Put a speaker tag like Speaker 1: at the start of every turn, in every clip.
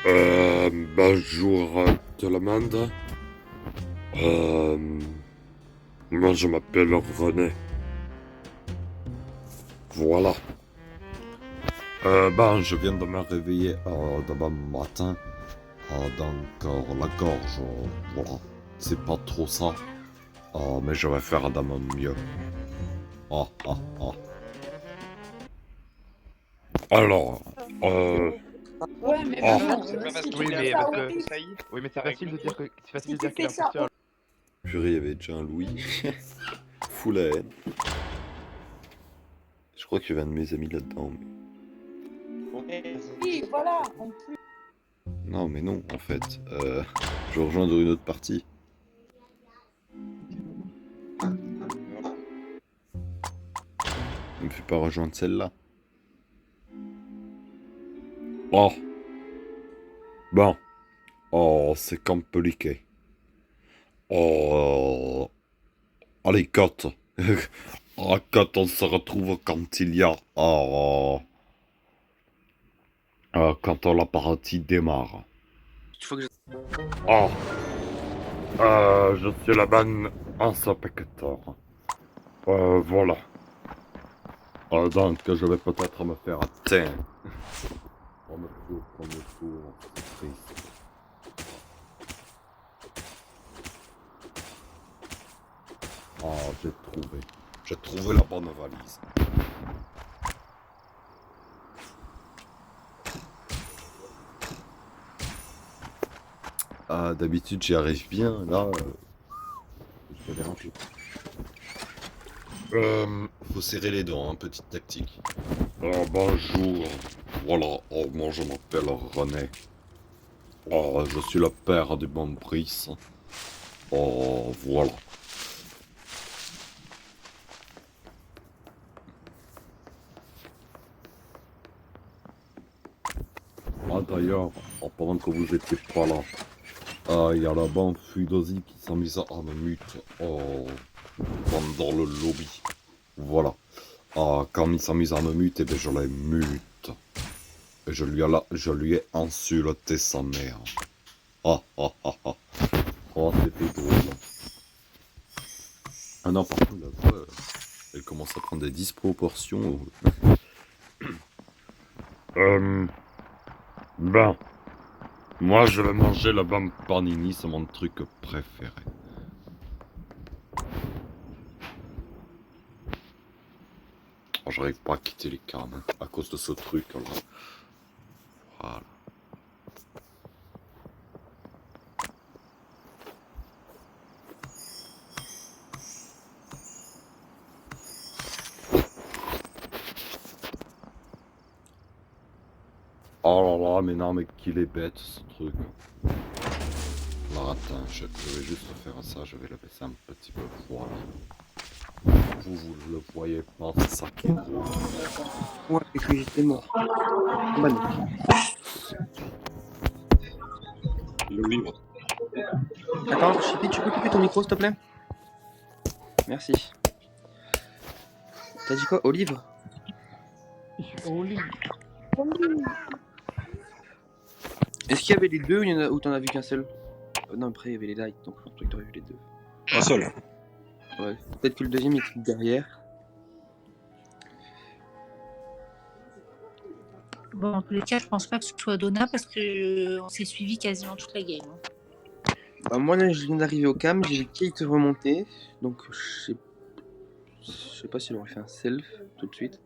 Speaker 1: Bonjour tout le monde. Euh, Moi je m'appelle René. Voilà. Je viens de me réveiller demain matin. La gorge, voilà. C'est pas trop ça. Mais je vais faire de mon mieux. Ah, ah, ah. Alors,
Speaker 2: Ouais, mais
Speaker 1: ah.
Speaker 2: bon,
Speaker 3: C'est pas
Speaker 2: si
Speaker 3: parce
Speaker 2: tu
Speaker 3: qu'il
Speaker 2: fais
Speaker 3: a
Speaker 2: ça
Speaker 3: parce
Speaker 2: au
Speaker 3: que
Speaker 2: pif,
Speaker 3: oui, mais c'est
Speaker 2: ouais,
Speaker 3: facile de dire que c'est facile
Speaker 2: si
Speaker 3: de
Speaker 2: tu
Speaker 3: dire qu'il
Speaker 2: fais
Speaker 3: est
Speaker 2: ça au
Speaker 3: imposteur.
Speaker 1: Purée, il y avait déjà un Louis. Fou la haine. Je crois qu'il y avait un de mes amis là-dedans.
Speaker 2: pif, voilà, en plus.
Speaker 1: Non, mais non, en fait. Je vais rejoindre une autre partie. Ne me fais pas rejoindre celle-là. Oh, bon. Oh, c'est compliqué. Oh, allez, quand quand on se retrouve quand il y a... quand la partie démarre.
Speaker 4: Il faut que je...
Speaker 1: Oh, je suis la bonne inspecteur. Voilà. Donc, je vais peut-être me faire atteindre. Comme il faut, c'est triste. J'ai trouvé. J'ai trouvé la bonne valise. D'habitude, j'y arrive bien. Là, je vais déranger. Faut serrer les dents, hein, petite tactique. Bonjour. Voilà, moi je m'appelle René. Je suis le père du bon Brice. Voilà. D'ailleurs, pendant que vous étiez pas là, il y a la bande Fudosi qui s'est mise à me mute dans le lobby. Voilà. Quand il s'est mis à me mute, je l'ai mute. Et je lui ai insulté sa mère. Oh, c'était drôle. Ah non, par contre, la voix, elle commence à prendre des disproportions. Ben, moi je vais manger le bon panini, c'est mon truc préféré. J'arrive pas à quitter les cannes à cause de ce truc là. Voilà. Oh là là, mais non, mais qu'il est bête ce truc. Alors attends, je vais juste faire ça, je vais le baisser un petit peu. Voilà. Vous le voyez pas, c'est ça qui est drôle.
Speaker 4: Ouais, et que j'étais mort. Bonne.
Speaker 1: Le livre.
Speaker 4: Attends, Chippy, tu peux couper ton micro, s'il te plaît? Merci. T'as dit quoi, Olive? Est-ce qu'il y avait les deux ou ou t'en as vu qu'un seul? Non, après il y avait les lights, donc je pense que t'aurais vu les deux.
Speaker 5: Un seul.
Speaker 4: Ouais, peut-être que le deuxième était derrière.
Speaker 6: Bon, en tous les cas, je pense pas que ce soit Donna parce que on s'est suivi quasiment toute la game.
Speaker 4: Bah, moi là, je viens d'arriver au cam, j'ai vu Kate remonter, donc je sais pas si elle aurait fait un self tout de suite.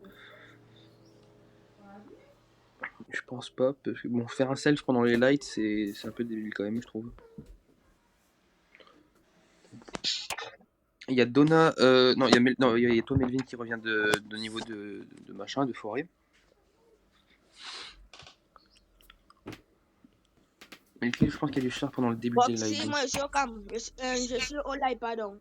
Speaker 4: Je pense pas, parce que bon, faire un self pendant les lights, c'est un peu débile quand même, je trouve. Il y a Donna, non, il y a toi Melvin qui revient de niveau de machin, de forêt. Melvin, je pense qu'il y a du char pendant le début des lights.
Speaker 7: Si, moi je suis au cam, je suis au live, pardon.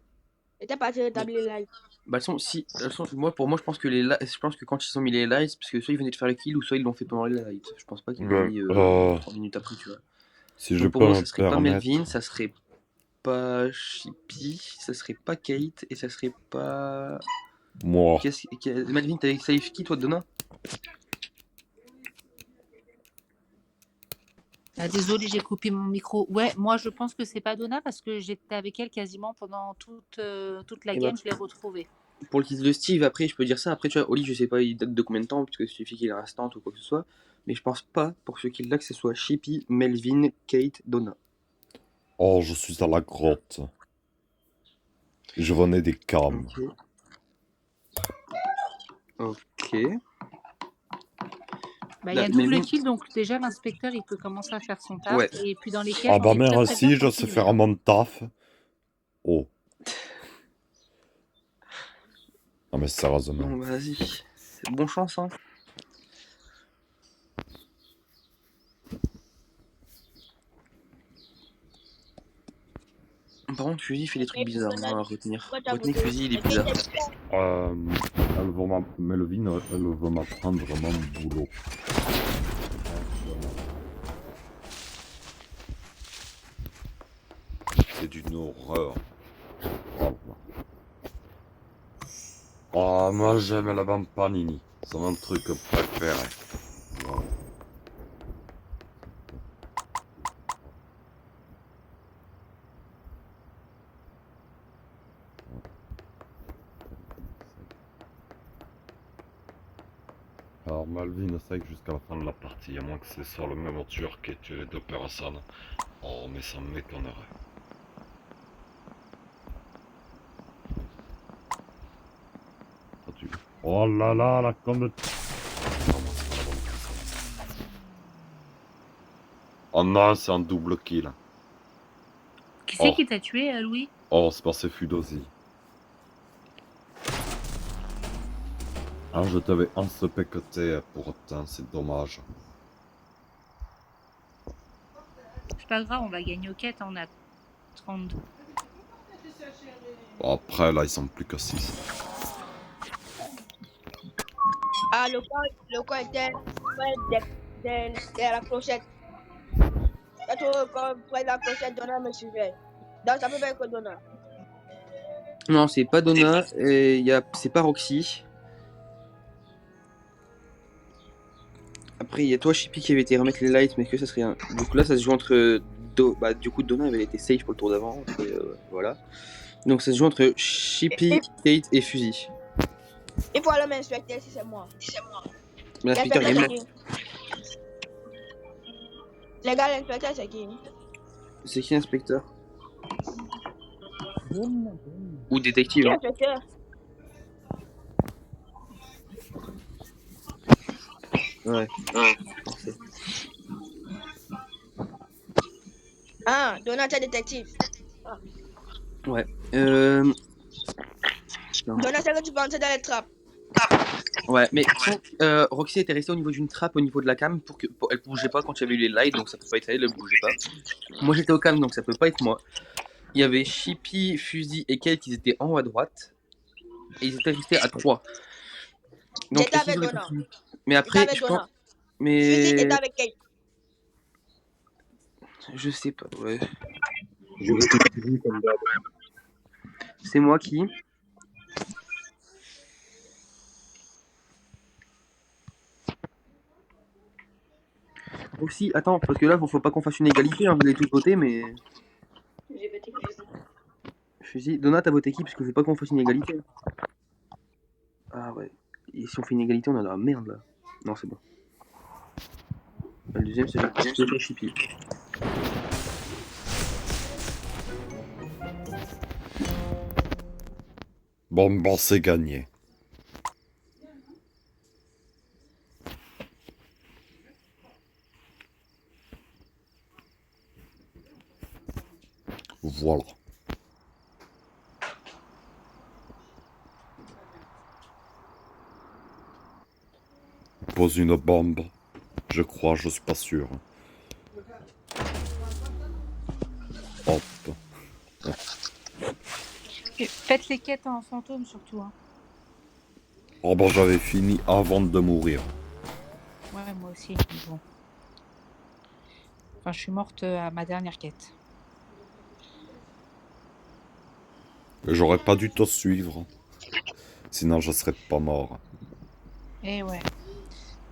Speaker 7: J'étais parti rétablir les lives.
Speaker 4: Bah, pour moi, je pense que quand ils ont mis les lights, parce que soit ils venaient de faire le kill, ou soit ils l'ont fait pendant les lights. Je pense pas qu'ils l'ont mis 3 minutes après, tu vois.
Speaker 1: Si je
Speaker 4: Donc pour
Speaker 1: peux
Speaker 4: moi,
Speaker 1: me
Speaker 4: ça serait pas
Speaker 1: permettre.
Speaker 4: Melvin, ça serait pas Chippy, ça serait pas Kate, et ça serait pas...
Speaker 1: Moi.
Speaker 4: Melvin, t'avais safe qui, toi, Donna?
Speaker 6: Ah, désolée, j'ai coupé mon micro. Ouais, moi je pense que c'est pas Donna parce que j'étais avec elle quasiment pendant toute la
Speaker 4: Et bah,
Speaker 6: game, je l'ai retrouvée.
Speaker 4: pour le kiss de Steve, après, je peux dire ça. Après, tu vois, Oli, je sais pas, il date de combien de temps, puisque il suffit qu'il est instant ou quoi que ce soit. Mais je pense pas, pour ce kill-là, que ce soit Chippy, Melvin, Kate, Donna.
Speaker 1: Oh, je suis à la grotte. Je venais des cams.
Speaker 4: Ok.
Speaker 6: Bah, il y a
Speaker 4: Là,
Speaker 6: double
Speaker 4: Melvin,
Speaker 6: kill, donc déjà l'inspecteur il peut commencer à faire son taf.
Speaker 4: ouais.
Speaker 6: Et puis dans les
Speaker 1: Ah
Speaker 6: quêtes, on
Speaker 1: bah
Speaker 6: est très très bien
Speaker 1: merci, je sais
Speaker 6: continué,
Speaker 1: faire
Speaker 6: hein.
Speaker 1: mon taf. Oh. Non mais sérieusement.
Speaker 4: Bon, bah, vas-y. Bon chance, hein. Par contre, Fusil fait des trucs bizarres hein, à retenir.
Speaker 7: Pourquoi t'as
Speaker 4: Retenez que
Speaker 7: voté?
Speaker 4: Fusil, il est
Speaker 7: Mais
Speaker 4: bizarre.
Speaker 7: qu'est-ce que
Speaker 1: Melvin, elle veut m'apprendre mon boulot. C'est d'une horreur. Oh, moi j'aime la bande panini. C'est mon truc préféré. Voilà. Alors Malvin, c'est que jusqu'à la fin de la partie, à moins que c'est sur le même tueur qui ait tué les deux personnes. Oh, mais ça m'étonnerait. Oh là là, la con de... Oh non, c'est un double kill.
Speaker 6: Qui c'est
Speaker 1: Oh.
Speaker 6: qui t'a tué, Louis?
Speaker 1: Oh, c'est passé Fudosi. Ah, je t'avais inspecté pourtant, c'est dommage.
Speaker 6: C'est pas grave, on va gagner aux quêtes, on a 32.
Speaker 1: Bon, après, là, ils sont plus que 6.
Speaker 7: Ah, le coin était derrière la clochette. Là, tu près de la clochette, Donna me suivait. Donc, ça peut pas être que Donna.
Speaker 4: Non, c'est pas Donna, et c'est pas Roxy. Après, il y a toi, Chippy, qui avait été remettre les lights, mais que ça serait un. Donc là, ça se joue entre. Bah, du coup, Donna avait été safe pour le tour d'avant, et voilà. Donc ça se joue entre Chippy, Kate et Fusil.
Speaker 7: Il faut aller m'inspecter si c'est moi.
Speaker 4: Mais l'inspecteur, il est mort.
Speaker 7: Les gars, l'inspecteur, c'est qui?
Speaker 4: C'est qui l'inspecteur? Ou détective,
Speaker 7: Qui est
Speaker 4: hein.
Speaker 7: l'inspecteur?
Speaker 4: Ouais.
Speaker 7: Ah, Donna, t'es détective.
Speaker 4: Ouais. Non.
Speaker 7: Donna, c'est que tu pensais dans les trappes.
Speaker 4: Ouais, mais Roxy était restée au niveau d'une trappe au niveau de la cam elle bougeait pas quand il y avait eu les lights, donc ça peut pas être elle bougeait pas. Moi j'étais au cam, donc ça peut pas être moi. Il y avait Chippy, Fusil et Kate qui étaient en haut à droite, et ils étaient restés à 3. Donc
Speaker 7: J'étais avec Donna.
Speaker 4: Mais après,
Speaker 7: J'étais avec
Speaker 4: je pense.
Speaker 7: Donna.
Speaker 4: Mais.
Speaker 7: Fusil était avec Kate.
Speaker 4: Je sais pas, ouais. C'est moi qui. Aussi, attends, parce que là, faut pas qu'on fasse une égalité, hein, vous allez tous voter, mais.
Speaker 7: J'ai voté Fusil.
Speaker 4: Fusil, Donna, t'as voté qui? Parce que faut pas qu'on fasse une égalité. Ah ouais. Et si on fait une égalité, on a de la merde là. Non, c'est bon. Le deuxième, c'est Chippy.
Speaker 1: Bon, c'est gagné. Voilà. Pose une bombe. Je crois, je suis pas sûr. Hop.
Speaker 6: Faites les quêtes en fantôme surtout, hein.
Speaker 1: Oh bah j'avais fini avant de mourir.
Speaker 6: Ouais, moi aussi. Bon. Enfin, je suis morte à ma dernière quête.
Speaker 1: J'aurais pas dû te suivre. Sinon je serais pas mort.
Speaker 6: Eh ouais.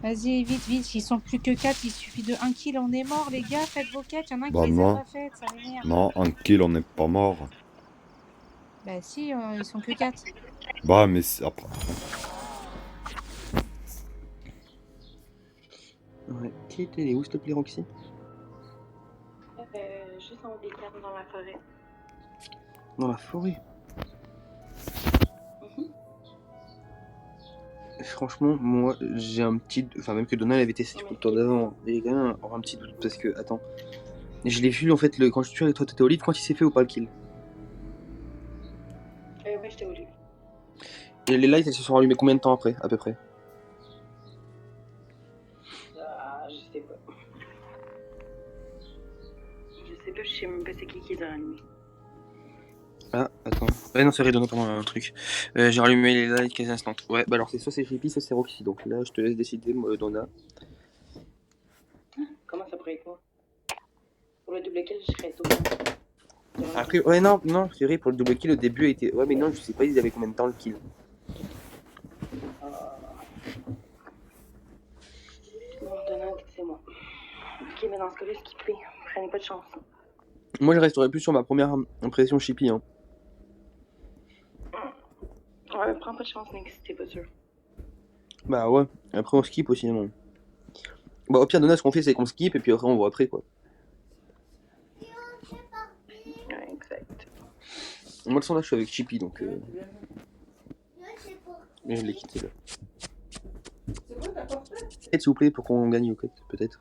Speaker 6: Vas-y, vite, vite, ils sont plus que 4, il suffit de 1 kill, on est mort les gars, faites vos quêtes, il y en a un qui
Speaker 1: Bah
Speaker 6: les a
Speaker 1: non.
Speaker 6: pas faites, ça m'énerve.
Speaker 1: Non, un kill, on n'est pas mort.
Speaker 6: Bah si, ils sont que 4.
Speaker 1: Bah, mais après.
Speaker 4: Ouais. Qui était où, s'il te plaît, Roxy?
Speaker 3: Juste en haut des tables dans la forêt.
Speaker 4: Dans la forêt. Franchement, moi, j'ai un petit... Enfin, même que Donald avait testé pour le tour d'avant. Il y a quand même un petit doute, parce que... Attends. Je l'ai vu, en fait, quand je suis avec toi, t'étais au lit, quand il s'est fait ou pas le kill?
Speaker 3: Ouais, j'étais au lit.
Speaker 4: Et les lights, elles se sont allumées combien de temps après, à peu près?
Speaker 3: Je sais pas. Je sais même pas c'est qui les a allumés.
Speaker 4: Ah, attends. Ouais, non, c'est vrai, donne pendant un truc. J'ai rallumé les lights 15 instants. Ouais, bah alors c'est soit c'est Chippy, soit c'est Roxy. Donc là, je te laisse décider, Donna.
Speaker 3: Comment ça pourrait être moi? Pour le double kill, je serais tout.
Speaker 4: Après, ouais, non, c'est vrai, pour le double kill, au début, était... Ouais, mais non, je sais pas, ils avaient combien de temps le kill.
Speaker 3: Bon, Donald, c'est moi. Ok, mais dans ce cas-là, skippez. Prenez pas de chance.
Speaker 4: Moi, je resterai plus sur ma première impression Chippy, hein.
Speaker 3: Ouais, mais prends pas de chance, Nick, si t'es pas sûr.
Speaker 4: Bah ouais, après on skip aussi, non. Bah au pire, Donna, ce qu'on fait, c'est qu'on skip, et puis après, on voit après, quoi.
Speaker 3: Ouais, exact.
Speaker 4: Moi, le son là, je suis avec Chippy, donc... Mais je l'ai quitté, là. S'il vous plaît, pour qu'on gagne, ok, peut-être.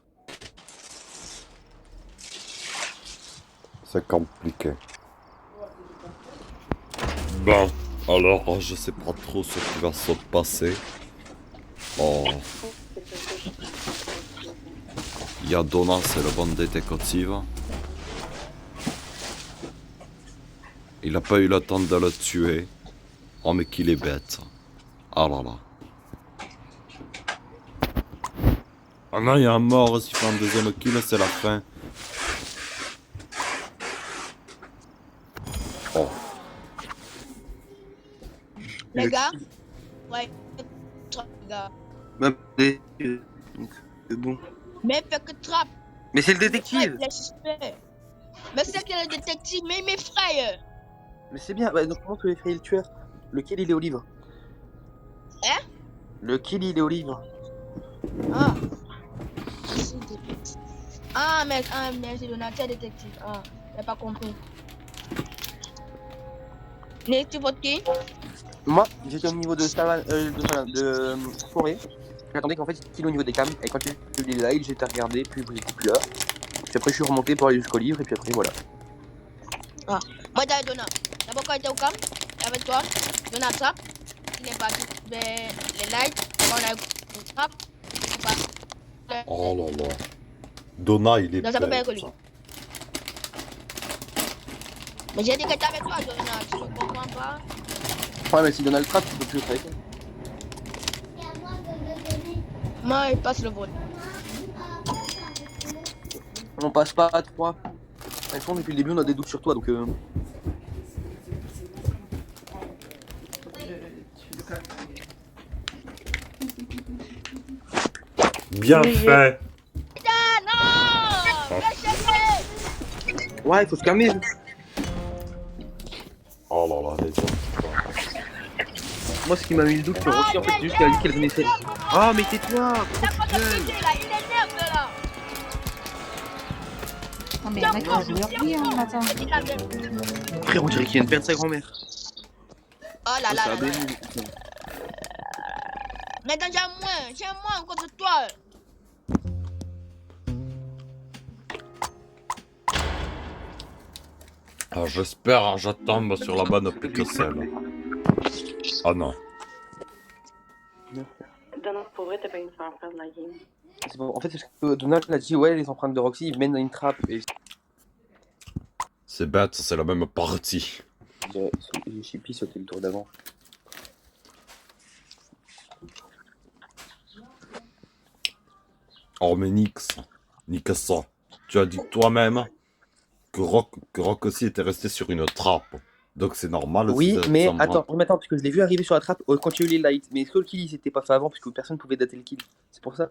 Speaker 1: C'est compliqué. Bon, alors je sais pas trop ce qui va se passer. Oh, il y a Donna, c'est le bon détective. Il a pas eu le temps de le tuer. Oh mais qu'il est bête. Ah là là. Ah non, il y a un mort, s'il fait un deuxième kill, c'est la fin. Oh.
Speaker 7: Les gars, ouais, les gars.
Speaker 4: Bah, donc, c'est bon.
Speaker 7: Mais fait que trappe.
Speaker 4: Mais c'est le détective!
Speaker 7: Les suspects. Mais c'est que le détective, mais mes frères.
Speaker 4: Mais c'est bien, bah, donc comment tu effrayer le tueur? Le kill, il est au livre.
Speaker 7: Hein?
Speaker 4: Le kill, il est au livre.
Speaker 7: Ah. Ah, mais c'est Donateur détective. Ah, j'ai pas compris. Nick, tu votes qui?
Speaker 4: Moi, j'étais au niveau de forêt. J'attendais qu'en fait, il kill au niveau des cams. Et quand j'ai vu les lights, j'étais regardé, puis vous étiez plus là. Puis après, je suis remonté pour aller jusqu'au livre, et puis après, voilà.
Speaker 7: Ah, moi j'avais Donna. D'abord quand j'étais au camp, avec toi, Donna trappe. Il est parti vers les lights. On a une trappe.
Speaker 1: Oh là là. Donna, il est
Speaker 7: Non, ça peut pas
Speaker 1: bête.
Speaker 7: être lui. Mais j'ai dit que t'es avec toi, Donna. Tu ne comprends pas?
Speaker 4: Ouais, mais si Donald trappe, tu peux plus le traiter.
Speaker 7: Moi, il passe le vote.
Speaker 4: On passe pas à 3. Elles sont depuis le début, on a des doutes sur toi, donc
Speaker 1: Bien fait.
Speaker 7: Ah non!
Speaker 4: Ouais, il faut se calmer.
Speaker 1: Oh là là, les autres.
Speaker 4: Moi, ce qui m'a mis le doute sur Roxy, en fait, c'est juste qu'elle a dit qu'elle venait faire. Ah, mais tais-toi!
Speaker 7: T'as pas de là, il énerve là!
Speaker 6: Non mais arrête de jouer, hein, attends.
Speaker 4: Frère, on dirait qu'il vient de perdre sa grand-mère.
Speaker 7: Oh là là
Speaker 4: Ça
Speaker 7: là
Speaker 4: a
Speaker 7: là.
Speaker 4: baigné.
Speaker 7: Maintenant j'ai moins contre toi.
Speaker 1: Ah, j'espère, je tombe sur la bonne picocelle. Oh non.
Speaker 3: Donald, pour vrai, t'as pas une faire perdre la game.
Speaker 4: C'est bon. En fait, c'est parce que Donald a dit, ouais, les empreintes de Roxy, ils mènent à une trappe. Et
Speaker 1: C'est bête, c'est la même partie.
Speaker 4: j'ai Chippy sauté le tour d'avant.
Speaker 1: Oh mais Nix, ça. Tu as dit toi-même que Rock aussi était resté sur une trappe. Donc c'est normal.
Speaker 4: Oui,
Speaker 1: si ça
Speaker 4: mais
Speaker 1: me
Speaker 4: attends,
Speaker 1: rend-
Speaker 4: attends, parce que je l'ai vu arriver sur la trappe quand il y a eu les lights. Mais est-ce que le kill il s'était pas fait avant parce que personne pouvait dater le kill? C'est pour ça.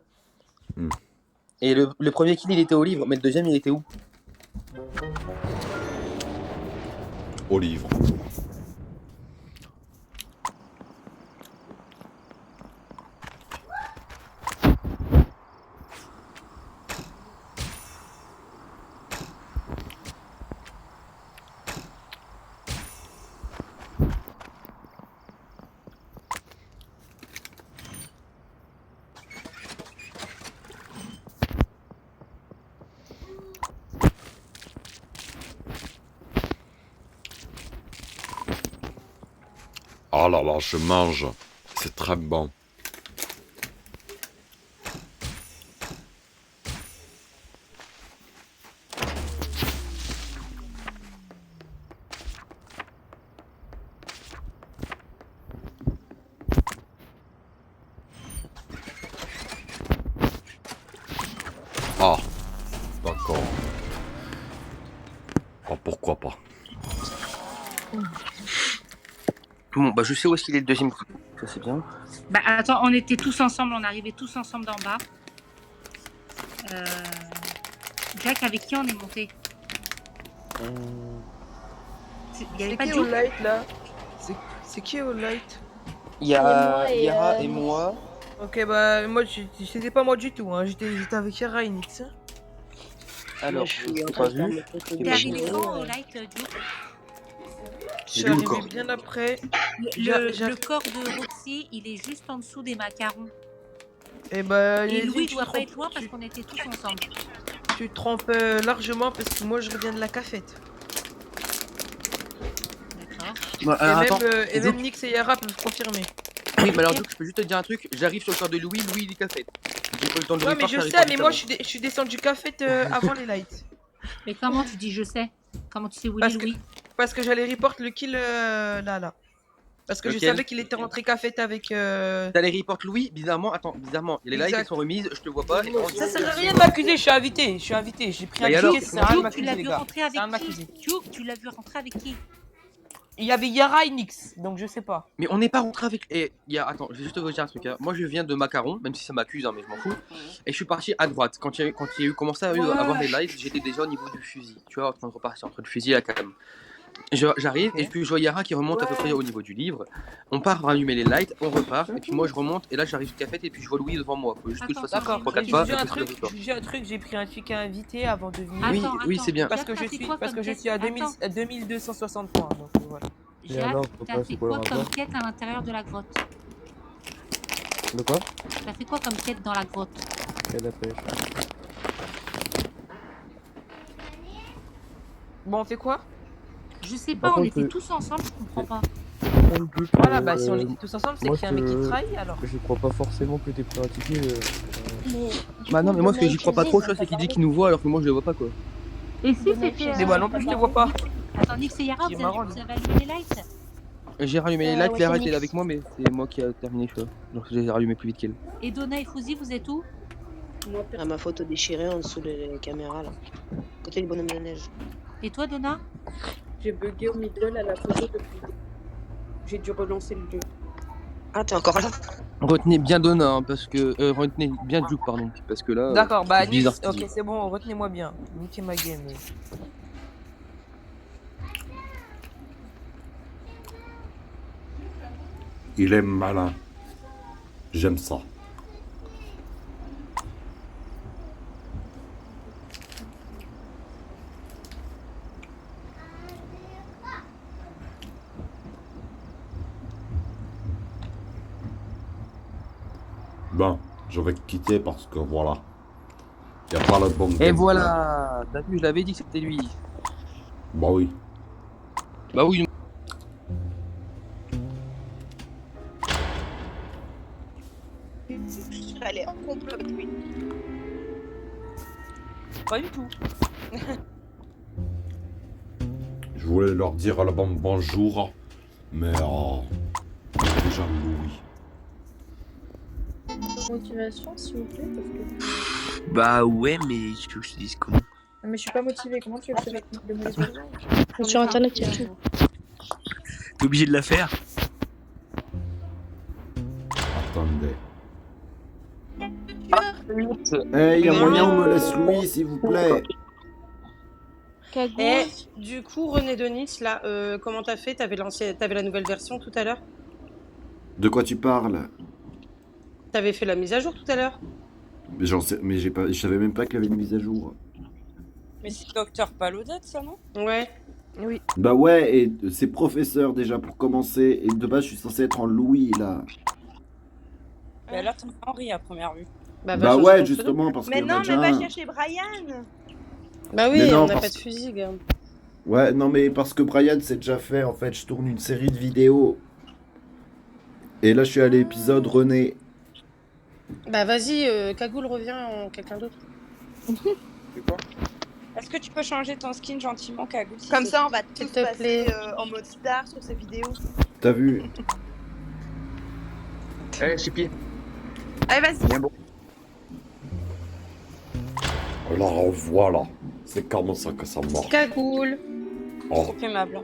Speaker 1: Hmm.
Speaker 4: Et le premier kill il était au livre, mais le deuxième il était où?
Speaker 1: Au livre. Oh là là, je mange. C'est très bon. Ah, d'accord. Oh, pourquoi pas.
Speaker 4: Bon, bah je sais où est-ce qu'il est le deuxième coup. Ça c'est bien.
Speaker 6: Bah attends, on était tous ensemble, on arrivait tous ensemble d'en bas. Jack, avec qui on est monté? Il y avait
Speaker 7: C'est
Speaker 6: pas
Speaker 7: qui
Speaker 6: de
Speaker 7: au
Speaker 6: Juke?
Speaker 7: light là? C'est qui au light?
Speaker 4: Il y a
Speaker 3: moi et,
Speaker 4: Yara et
Speaker 3: Nix.
Speaker 4: moi.
Speaker 7: Ok, bah moi, c'était pas moi du tout, hein. J'étais avec Yara et Nix.
Speaker 4: Alors,
Speaker 3: Moi, je
Speaker 4: je
Speaker 3: suis
Speaker 4: l'ai
Speaker 3: en
Speaker 4: pas
Speaker 3: train de faire
Speaker 4: vu.
Speaker 3: mes trucs
Speaker 6: T'es arrivé
Speaker 3: déchirés,
Speaker 6: quand au light, Juke?
Speaker 7: Je suis
Speaker 4: Il est où, le
Speaker 7: arrivé
Speaker 4: corps
Speaker 7: bien après.
Speaker 6: Le corps de Roxy, il est juste en dessous des macarons.
Speaker 7: Et bah,
Speaker 6: Et
Speaker 7: Leslie,
Speaker 6: Louis
Speaker 7: tu
Speaker 6: doit
Speaker 7: te
Speaker 6: pas
Speaker 7: trompes-
Speaker 6: être loin parce qu'on était tous ensemble.
Speaker 7: tu te trompes largement parce que moi je reviens de la cafette.
Speaker 6: D'accord.
Speaker 4: Bon, alors, attends.
Speaker 7: Et
Speaker 4: Juke.
Speaker 7: même Nix et Yara peuvent confirmer.
Speaker 4: Oui, mais alors, Juke, je peux juste te dire un truc. J'arrive sur le corps de Louis, Louis il est café. J'ai pas eu le temps de
Speaker 7: Ouais, mais
Speaker 4: repart,
Speaker 7: je
Speaker 4: j'arrive
Speaker 7: sais,
Speaker 4: pas
Speaker 7: mais
Speaker 4: vite
Speaker 7: moi
Speaker 4: avant.
Speaker 7: je suis descendu cafette avant les lights.
Speaker 6: Mais comment tu dis je sais? Comment tu sais où il
Speaker 7: Parce
Speaker 6: est,
Speaker 7: que-
Speaker 6: Louis?
Speaker 7: Parce que j'allais report le kill là. Parce que je
Speaker 4: Lequel?
Speaker 7: savais qu'il était rentré cafette avec.
Speaker 4: T'as les reports Louis, bizarrement, attends, bizarrement, il y a les likes,
Speaker 7: Exact.
Speaker 4: elles sont remises, je te vois pas. Et par contre,
Speaker 7: Ça sert à rien de m'accuser, je suis invité. J'ai pris
Speaker 4: Bah,
Speaker 7: un
Speaker 4: et alors,
Speaker 7: ticket, ça sert à rien de
Speaker 6: Juke, tu l'as
Speaker 7: m'accuser, les
Speaker 6: vu
Speaker 7: gars.
Speaker 6: rentrer avec
Speaker 7: Ça sert à rien de
Speaker 6: qui?
Speaker 7: m'accuser.
Speaker 6: Juke, tu l'as vu rentrer avec qui?
Speaker 7: Il y avait Yara et Nix, donc je sais pas.
Speaker 4: Mais on n'est pas rentré avec. Et attends, je vais juste te dire un truc. Hein. Moi, je viens de Macaron, même si ça m'accuse, hein, mais je m'en fous. Et je suis parti à droite. Quand il y a eu commencé à avoir les lights, j'étais déjà au niveau du fusil. Tu vois, en train de repartir entre le fusil et la cam. J'arrive et puis je vois Yara qui remonte à peu près au niveau du livre. On part rallumer les lights, on repart. Et puis moi, je remonte et là, j'arrive sur le café et puis je vois Louis devant moi. Faut juste que je fasse
Speaker 7: D'accord,
Speaker 4: 3-4
Speaker 7: je
Speaker 4: pas.
Speaker 7: vous dis un
Speaker 4: après,
Speaker 7: truc,
Speaker 4: je fais
Speaker 7: je vous dis un truc, j'ai pris un ticket invité avant de venir.
Speaker 4: Oui,
Speaker 6: Attends,
Speaker 4: oui,
Speaker 6: attends.
Speaker 4: c'est bien.
Speaker 7: Parce que
Speaker 6: Jack,
Speaker 7: je
Speaker 6: t'as fait
Speaker 7: suis,
Speaker 6: quoi
Speaker 7: parce
Speaker 6: comme
Speaker 7: que je
Speaker 6: quête?
Speaker 7: suis à
Speaker 6: Attends.
Speaker 7: 2260 points, donc voilà.
Speaker 5: Et alors,
Speaker 6: Jacques,
Speaker 5: pourquoi
Speaker 6: t'as
Speaker 5: c'est
Speaker 6: fait
Speaker 5: quoi le
Speaker 6: quoi comme
Speaker 5: rapport?
Speaker 6: quête à l'intérieur de la grotte?
Speaker 5: De quoi?
Speaker 6: T'as fait quoi comme quête dans la grotte?
Speaker 5: Quelle la pêche?
Speaker 7: Bon, on fait quoi?
Speaker 6: Je sais
Speaker 5: Par
Speaker 6: pas, on
Speaker 5: contre,
Speaker 6: était tous ensemble, je comprends pas.
Speaker 7: Voilà, bah si on était tous ensemble, c'est
Speaker 5: moi,
Speaker 7: qu'il y a un mec qui trahit alors.
Speaker 5: Je crois pas forcément que t'es pris un ticket.
Speaker 4: Bah non, mais moi, ce que j'y crois pas trop, c'est qu'il dit qu'il nous voit alors que moi, je le vois pas quoi.
Speaker 6: Et si c'était.
Speaker 7: Mais moi non plus, je te vois pas.
Speaker 6: Attends, Nix et Yara,
Speaker 7: C'est
Speaker 6: vous
Speaker 7: marrant,
Speaker 6: avez allumé les lights?
Speaker 4: J'ai rallumé les
Speaker 3: Ouais,
Speaker 4: lights,
Speaker 3: ouais,
Speaker 4: Clara
Speaker 3: c'est
Speaker 4: était là
Speaker 3: Nix.
Speaker 4: avec moi, mais c'est moi qui a terminé, tu vois. Donc j'ai rallumé plus vite qu'elle.
Speaker 6: Et Donna et Fouzi, vous êtes où?
Speaker 3: À ma photo déchirée en dessous des caméras là. Côté du bonhomme de neige.
Speaker 6: Et toi, Donna?
Speaker 2: J'ai bugué au middle à la photo depuis. J'ai dû relancer le jeu.
Speaker 3: Ah, t'es encore là?
Speaker 4: Retenez bien Donna, hein, parce que. Retenez bien Duke, pardon, parce que là.
Speaker 7: D'accord, bah
Speaker 4: c'est bizarre
Speaker 7: Nix,
Speaker 4: ce qu'il dit.
Speaker 7: ok, c'est bon, retenez-moi bien. Niquez ma game.
Speaker 1: Il est malin. J'aime ça. Bon, je vais quitter parce que voilà. Y a pas le bon
Speaker 4: Et
Speaker 1: gameplay.
Speaker 4: voilà. T'as vu, je l'avais dit que c'était lui.
Speaker 1: Bah oui.
Speaker 4: Bah oui.
Speaker 7: Elle est en complot avec lui. Pas du tout.
Speaker 1: Je voulais leur dire le bonjour, mais déjà Louis.
Speaker 2: Motivation, s'il vous plaît, parce que.
Speaker 8: Bah ouais, mais je te dis comment.
Speaker 2: Mais je suis pas motivée, comment tu veux que je mette de mauvaise motivation?
Speaker 3: Sur internet, il y a tout.
Speaker 8: T'es obligé de la faire.
Speaker 1: Attendez. Eh, y a moyen on me laisse Louis, s'il vous plaît.
Speaker 6: Cagoule.
Speaker 9: Et du coup, René Denis, là, comment t'as fait? T'avais la nouvelle version tout à l'heure?
Speaker 1: De quoi tu parles?
Speaker 9: T'avais fait la mise à jour tout à l'heure?
Speaker 1: Mais j'en sais, mais je savais même pas qu'il y avait une mise à jour.
Speaker 10: Mais c'est Docteur Palodette, ça, non?
Speaker 9: Ouais.
Speaker 2: Oui.
Speaker 1: Bah ouais, et c'est professeur déjà pour commencer. Et de base, je suis censé être en Louis là.
Speaker 10: Mais là, t'en Henri à première vue.
Speaker 9: va
Speaker 1: Bah
Speaker 9: changer
Speaker 1: ouais,
Speaker 9: ton
Speaker 1: justement, parce
Speaker 7: Mais
Speaker 1: qu'il y en a
Speaker 7: non, mais
Speaker 1: déjà
Speaker 7: va
Speaker 1: un.
Speaker 7: chercher Brian.
Speaker 9: Bah oui,
Speaker 1: Mais non,
Speaker 9: on n'a
Speaker 1: parce-
Speaker 9: pas de fusil, gars.
Speaker 1: Ouais, non, mais parce que Brian, c'est déjà fait. En fait, je tourne une série de vidéos. Et là, je suis à l'épisode René.
Speaker 9: Bah vas-y, Cagoule revient en quelqu'un d'autre.
Speaker 10: Est-ce que tu peux changer ton skin gentiment, Cagoule? s'il
Speaker 7: Comme
Speaker 10: te
Speaker 7: ça, on va
Speaker 9: S'il
Speaker 7: tous
Speaker 9: te
Speaker 7: passer
Speaker 9: plaît.
Speaker 7: en mode star sur ces vidéos.
Speaker 1: T'as vu?
Speaker 11: Allez, Chippy.
Speaker 7: Allez, vas-y.
Speaker 11: Bien bon.
Speaker 1: Alors voilà. C'est comme ça que ça marche.
Speaker 9: Cagoule.
Speaker 1: Oh.
Speaker 10: Trop aimable.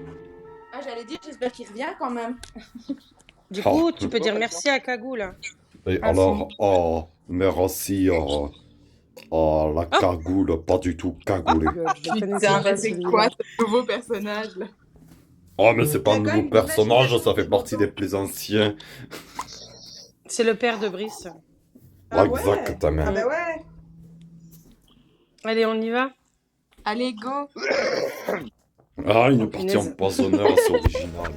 Speaker 2: Ah, j'allais dire, j'espère qu'il revient quand même.
Speaker 9: Du
Speaker 1: Oh.
Speaker 9: coup, tu peux dire merci à Cagoule.
Speaker 1: Et
Speaker 2: Ah,
Speaker 1: alors, oh, merci, la cagoule, pas du tout cagoulée.
Speaker 2: Putain, mais c'est quoi ce nouveau personnage là?
Speaker 1: Oh, mais c'est pas un
Speaker 2: D'accord,
Speaker 1: nouveau
Speaker 2: une
Speaker 1: personnage,
Speaker 2: imagination
Speaker 1: ça fait partie des plus anciens.
Speaker 9: C'est le père de Brice.
Speaker 2: Ah ouais.
Speaker 1: Exactement.
Speaker 2: Ah bah ouais.
Speaker 9: Allez, on y va?
Speaker 2: Allez, go.
Speaker 1: Ah, une
Speaker 9: Oh,
Speaker 1: partie
Speaker 9: punaise.
Speaker 1: empoisonneur, c'est original.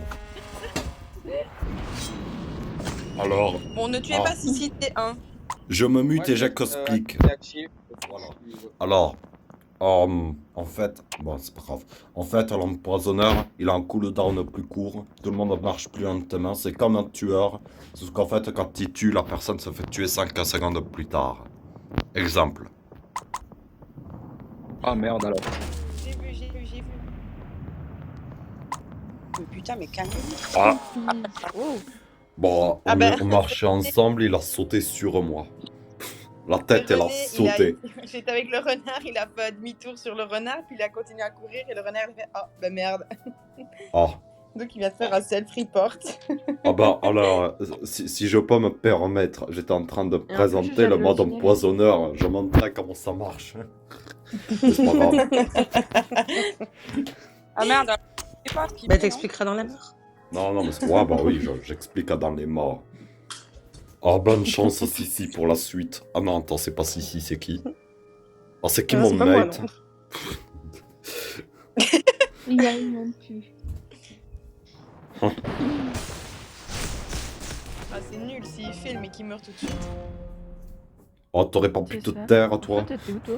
Speaker 1: Alors,
Speaker 10: Bon, ne tuez
Speaker 1: Ah.
Speaker 10: pas Sissi T1.
Speaker 1: je me mute et j'explique. Voilà. Alors, en fait, bon, c'est pas grave. En fait, l'empoisonneur, il a un cooldown plus court. Tout le monde marche plus lentement. C'est comme un tueur. Sauf qu'en fait, quand il tue, la personne se fait tuer 5 secondes plus tard. Exemple.
Speaker 11: Ah merde alors.
Speaker 10: J'ai vu. Mais putain, mais calmez-vous.
Speaker 1: Ah, bon,
Speaker 7: Ah
Speaker 1: on,
Speaker 7: ben.
Speaker 1: on marchait ensemble, il a sauté sur moi. La tête, elle a
Speaker 7: René,
Speaker 1: sauté.
Speaker 7: J'étais avec le renard, il a fait demi-tour sur le renard, puis il a continué à courir et le renard il fait ah ben merde.
Speaker 1: Ah.
Speaker 7: Donc il vient de faire un self-report.
Speaker 1: Ah bah alors, si je peux me permettre, j'étais en train de
Speaker 2: plus,
Speaker 1: présenter
Speaker 2: j'avais
Speaker 1: le
Speaker 2: le
Speaker 1: mode
Speaker 2: générique.
Speaker 1: empoisonneur, je montrais comment ça marche. Mais c'est pas grave.
Speaker 10: Ah merde, alors, je sais pas ce qu'il
Speaker 9: Bah
Speaker 10: fait,
Speaker 9: t'expliqueras dans la mort.
Speaker 1: Non, mais c'est ouais, bah oui, j'explique dans les morts. Oh, bonne chance Sissi pour la suite. Ah non, attends, c'est pas Sissi, c'est qui? Oh, c'est qui
Speaker 9: Ah,
Speaker 1: mon
Speaker 9: c'est pas moi,
Speaker 1: mate?
Speaker 9: non.
Speaker 6: Il y a eu même plus.
Speaker 7: Ah c'est nul s'il filme et qu'il meurt tout de suite.
Speaker 1: Oh, t'aurais pas pu
Speaker 6: C'est
Speaker 1: te
Speaker 6: ça.
Speaker 1: taire, toi?
Speaker 6: T'étais où, toi?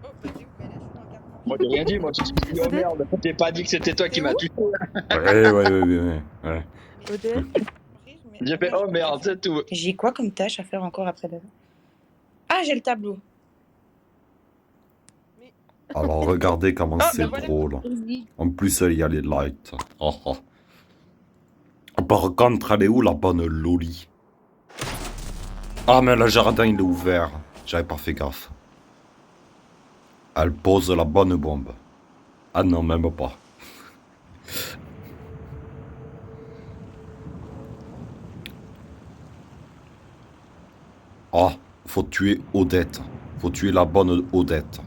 Speaker 7: Oh bah du coup, là, je suis dans le cadre.
Speaker 11: Moi j'ai rien dit, moi tu dis oh merde, t'es pas dit que c'était toi qui m'as tué.
Speaker 1: Ouais.
Speaker 6: Odette.
Speaker 11: J'ai fait oh merde, c'est tout.
Speaker 10: J'ai quoi comme tâche à faire encore après la... Ah, j'ai le tableau.
Speaker 1: Alors, regardez comment c'est
Speaker 10: voilà.
Speaker 1: drôle.
Speaker 6: Vas-y.
Speaker 1: En plus, il y a les lights. Oh, oh. Par contre, elle est où la bonne Loli? Ah, mais le jardin, il est ouvert. J'avais pas fait gaffe. Elle pose la bonne bombe. Ah non, même pas. Ah, faut tuer Odette. Faut tuer la bonne Odette.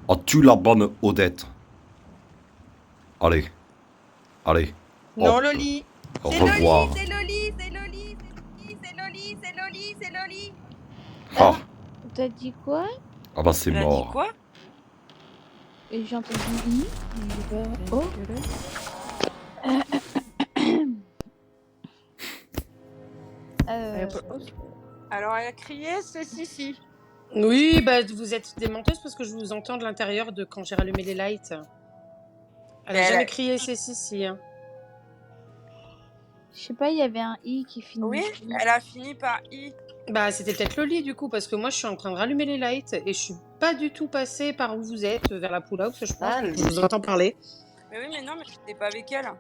Speaker 1: Ah, tue la bonne Odette. Allez. Allez.
Speaker 7: Non
Speaker 1: Hop.
Speaker 7: Loli.
Speaker 1: Au
Speaker 7: C'est
Speaker 1: revoir.
Speaker 7: Loli, c'est Loli, c'est Loli, c'est Loli, c'est Loli, c'est Loli.
Speaker 1: Ah,
Speaker 6: T'as dit quoi?
Speaker 1: ah bah c'est
Speaker 10: Elle a dit
Speaker 1: mort.
Speaker 10: quoi?
Speaker 6: Et j'ai entendu I. mais j'ai pas- Oh.
Speaker 10: Alors, elle a crié, c'est Sissi.
Speaker 9: Oui, bah vous êtes des menteuses parce que je vous entends de l'intérieur de quand j'ai rallumé les lights. Elle a
Speaker 10: Elle
Speaker 9: jamais
Speaker 10: a-
Speaker 9: crié c'est Sissi. Hein.
Speaker 6: Je sais pas, il y avait un I qui finit.
Speaker 10: Oui, elle a fini par I.
Speaker 9: Bah c'était peut-être Loli du coup parce que moi je suis en train de rallumer les lights et je suis pas du tout passée par où vous êtes vers la pool house je pense.
Speaker 10: Ah,
Speaker 9: Je vous entends parler.
Speaker 10: Mais oui, mais non, mais j'étais pas avec elle.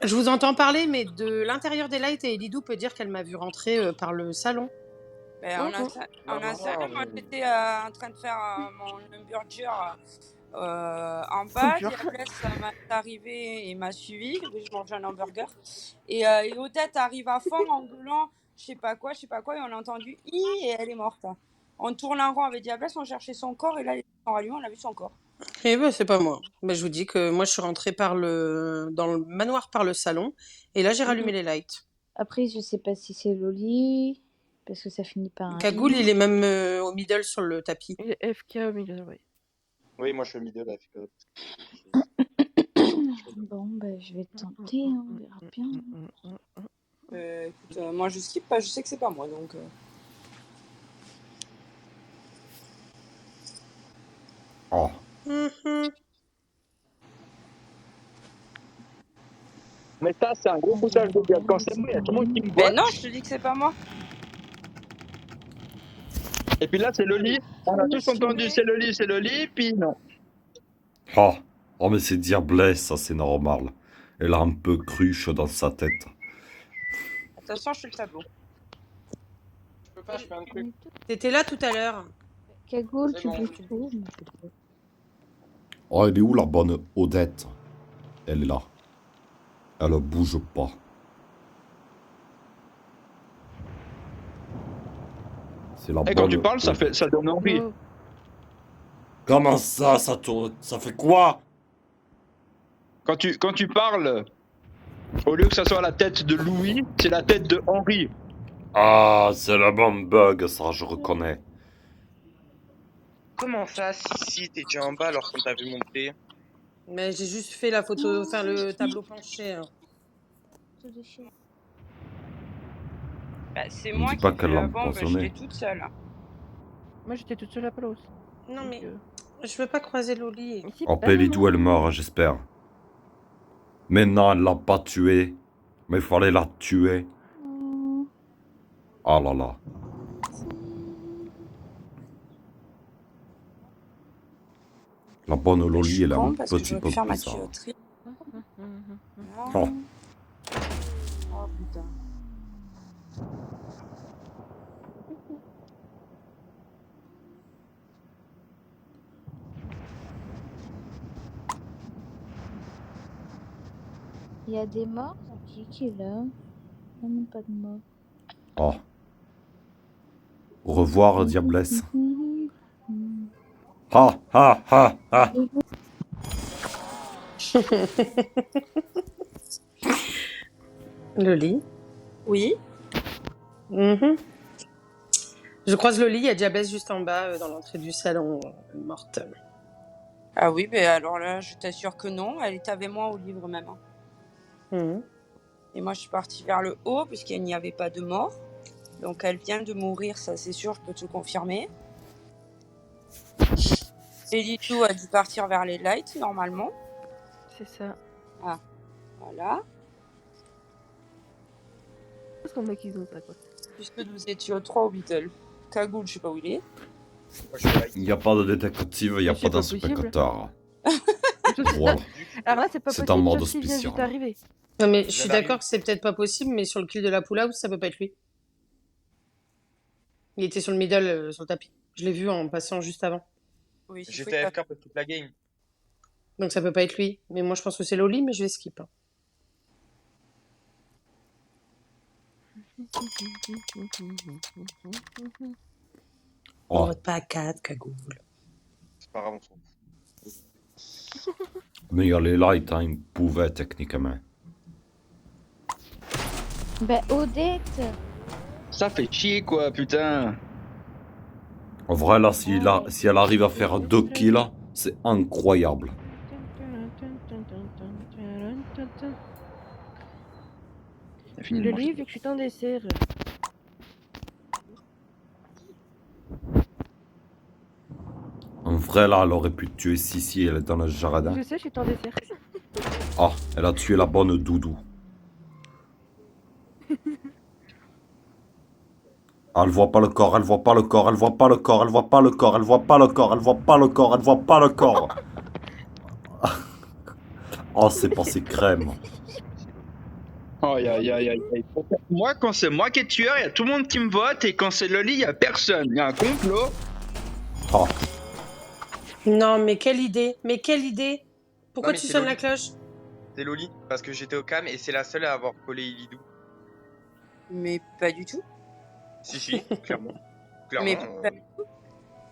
Speaker 9: Je vous entends parler mais de l'intérieur des lights et Elidou peut dire qu'elle m'a vu rentrer par le salon.
Speaker 10: Ben, on a ça, moi j'étais en train de faire mon hamburger
Speaker 12: En bas, Diablesse m'est arrivé et m'a suivi. Je mange un hamburger. Et Odette arrive à fond en gueulant je sais pas quoi. Et on a entendu I et elle est morte. On tourne en rond avec Diablesse, on cherchait son corps et là, les sont rallumés, on a vu son corps.
Speaker 9: Eh ben, c'est pas moi. Ben, je vous dis que moi, je suis rentrée dans le manoir par le salon et là, j'ai rallumé les lights.
Speaker 13: Après, je sais pas si c'est Loli, parce que ça finit par un
Speaker 9: Cagoule,
Speaker 13: I.
Speaker 9: il est même au middle sur le tapis.
Speaker 5: Il est FK au milieu, oui.
Speaker 11: Oui, moi je suis au milieu là.
Speaker 13: Bon, bah, je vais tenter, hein, on verra bien.
Speaker 12: Écoute, moi, je skip pas, je sais que c'est pas moi, donc...
Speaker 1: Oh.
Speaker 11: Mais ça, c'est un gros foutage de gueule. Quand c'est moi, il y a tout le monde qui me voit.
Speaker 12: Ben non, je te dis que c'est pas moi.
Speaker 11: Et puis là, c'est le lit. On a tous entendu, c'est le lit, puis non.
Speaker 1: Oh, oh mais c'est Diablesse, ça c'est normal. Elle a un peu cruche dans sa tête.
Speaker 12: De toute façon, je suis le tableau.
Speaker 11: Je peux pas, je fais un truc.
Speaker 9: T'étais là tout à l'heure.
Speaker 13: Cagoule,
Speaker 11: C'est
Speaker 13: tu
Speaker 11: bon.
Speaker 13: bouges tout.
Speaker 1: Oh, elle est où la bonne Odette? Elle est là. Elle ne bouge pas. C'est la
Speaker 11: Et
Speaker 1: bonne
Speaker 11: quand tu parles, ça
Speaker 1: Odette.
Speaker 11: donne envie.
Speaker 5: Oh.
Speaker 1: Comment ça, ça tourne? Ça fait quoi?
Speaker 11: Quand tu parles, au lieu que ça soit la tête de Louis, c'est la tête de Henri.
Speaker 1: Ah, c'est le bon bug, ça, je reconnais.
Speaker 8: Comment ça, si t'es déjà en bas alors qu'on t'a vu monter?
Speaker 9: Mais j'ai juste fait la photo, enfin le tableau penché. Hein.
Speaker 12: Bah, c'est
Speaker 1: Ne
Speaker 12: moi
Speaker 1: dis
Speaker 12: qui
Speaker 1: pas
Speaker 12: ai fait
Speaker 1: qu'elle
Speaker 12: la
Speaker 1: l'a
Speaker 12: bombe,
Speaker 1: empoisonné.
Speaker 12: j'étais toute seule.
Speaker 5: Moi, j'étais toute seule à Palos.
Speaker 9: Non
Speaker 5: Donc,
Speaker 9: mais je veux pas croiser Loli.
Speaker 5: si,
Speaker 1: Oh,
Speaker 5: bah non,
Speaker 1: Pelidou,
Speaker 5: non.
Speaker 1: elle meurt, j'espère. Mais non, elle l'a pas tuée. Mais il fallait la tuer. Ah là là. La bonne
Speaker 12: Je
Speaker 1: Loli,
Speaker 12: suis
Speaker 1: elle a un
Speaker 12: con parce que je
Speaker 1: petit
Speaker 12: veux
Speaker 1: peu
Speaker 12: faire ma
Speaker 1: bizarre.
Speaker 12: tuyauterie.
Speaker 1: Oh.
Speaker 12: Oh putain.
Speaker 13: Il y a des morts? Qui est là? Non, même pas de mort.
Speaker 1: Oh. Au revoir, Diablesse. Ha ha ha ha.
Speaker 9: Loli.
Speaker 12: Oui.
Speaker 9: Je croise Loli, il y a Diablesse juste en bas, dans l'entrée du salon, morte.
Speaker 12: Ah oui, mais alors là, je t'assure que non. Elle est avec moi au livre même. Et moi, je suis partie vers le haut puisqu'il n'y avait pas de mort. Donc, elle vient de mourir, ça c'est sûr, je peux te confirmer. Elito a dû partir vers les lights, normalement.
Speaker 5: C'est ça.
Speaker 12: Ah, voilà.
Speaker 5: Parce qu'on a qu'ils ont ça, quoi.
Speaker 12: Puisque nous étions 3 au Beatle. Cagoule, je sais pas où il est.
Speaker 1: Il n'y a pas de détective, il n'y a
Speaker 5: C'est
Speaker 1: pas
Speaker 5: pas possible.
Speaker 1: d'inspecteur. Voilà.
Speaker 5: Alors là, c'est pas
Speaker 1: C'est
Speaker 5: possible,
Speaker 1: un mode
Speaker 5: sauf s'il vient
Speaker 1: spécial.
Speaker 5: juste d'arriver.
Speaker 9: Non mais je suis d'accord que c'est peut-être pas possible, mais sur le kill de la pool house, ça peut pas être lui. Il était sur le middle, sur le tapis. Je l'ai vu en passant juste avant.
Speaker 12: Oui,
Speaker 8: J'étais AFK pour toute la game.
Speaker 9: Donc ça peut pas être lui. Mais moi je pense que c'est Loli, mais je vais skip. Hein.
Speaker 1: Oh.
Speaker 9: On vote pas à 4, cagoule.
Speaker 8: C'est pas grave, on s'en fout.
Speaker 1: Mais il y a les lights, hein, ils pouvaient techniquement.
Speaker 13: Bah, Odette!
Speaker 11: Ça fait chier quoi, putain.
Speaker 1: En vrai, là, si elle arrive à faire 2 kills, c'est incroyable.
Speaker 5: Le livre, vu que je suis en dessert.
Speaker 1: En vrai, là, elle aurait pu tuer Sissi, elle est dans le jardin.
Speaker 5: Je sais, je suis en dessert.
Speaker 1: Ah, elle a tué la bonne Doudou. Ah, elle voit pas le corps, elle voit pas le corps, elle voit pas le corps, elle voit pas le corps, elle voit pas le corps, elle voit pas le corps, elle voit pas le corps. Oh, c'est passé crème.
Speaker 11: Aïe aïe aïe aïe. Moi, quand c'est moi qui est tueur, il y a tout le monde qui me vote, et quand c'est Loli, il y a personne. Il y a un complot.
Speaker 1: Ah.
Speaker 9: Non, mais quelle idée. Mais quelle idée. Pourquoi
Speaker 8: mais
Speaker 9: tu
Speaker 8: c'est
Speaker 9: sonnes
Speaker 8: Loli.
Speaker 9: la cloche?
Speaker 8: C'est Loli, parce que j'étais au cam et c'est la seule à avoir collé Ilidou.
Speaker 12: Mais pas du tout.
Speaker 8: Si, clairement.
Speaker 12: Mais
Speaker 8: Clairement.
Speaker 12: pas-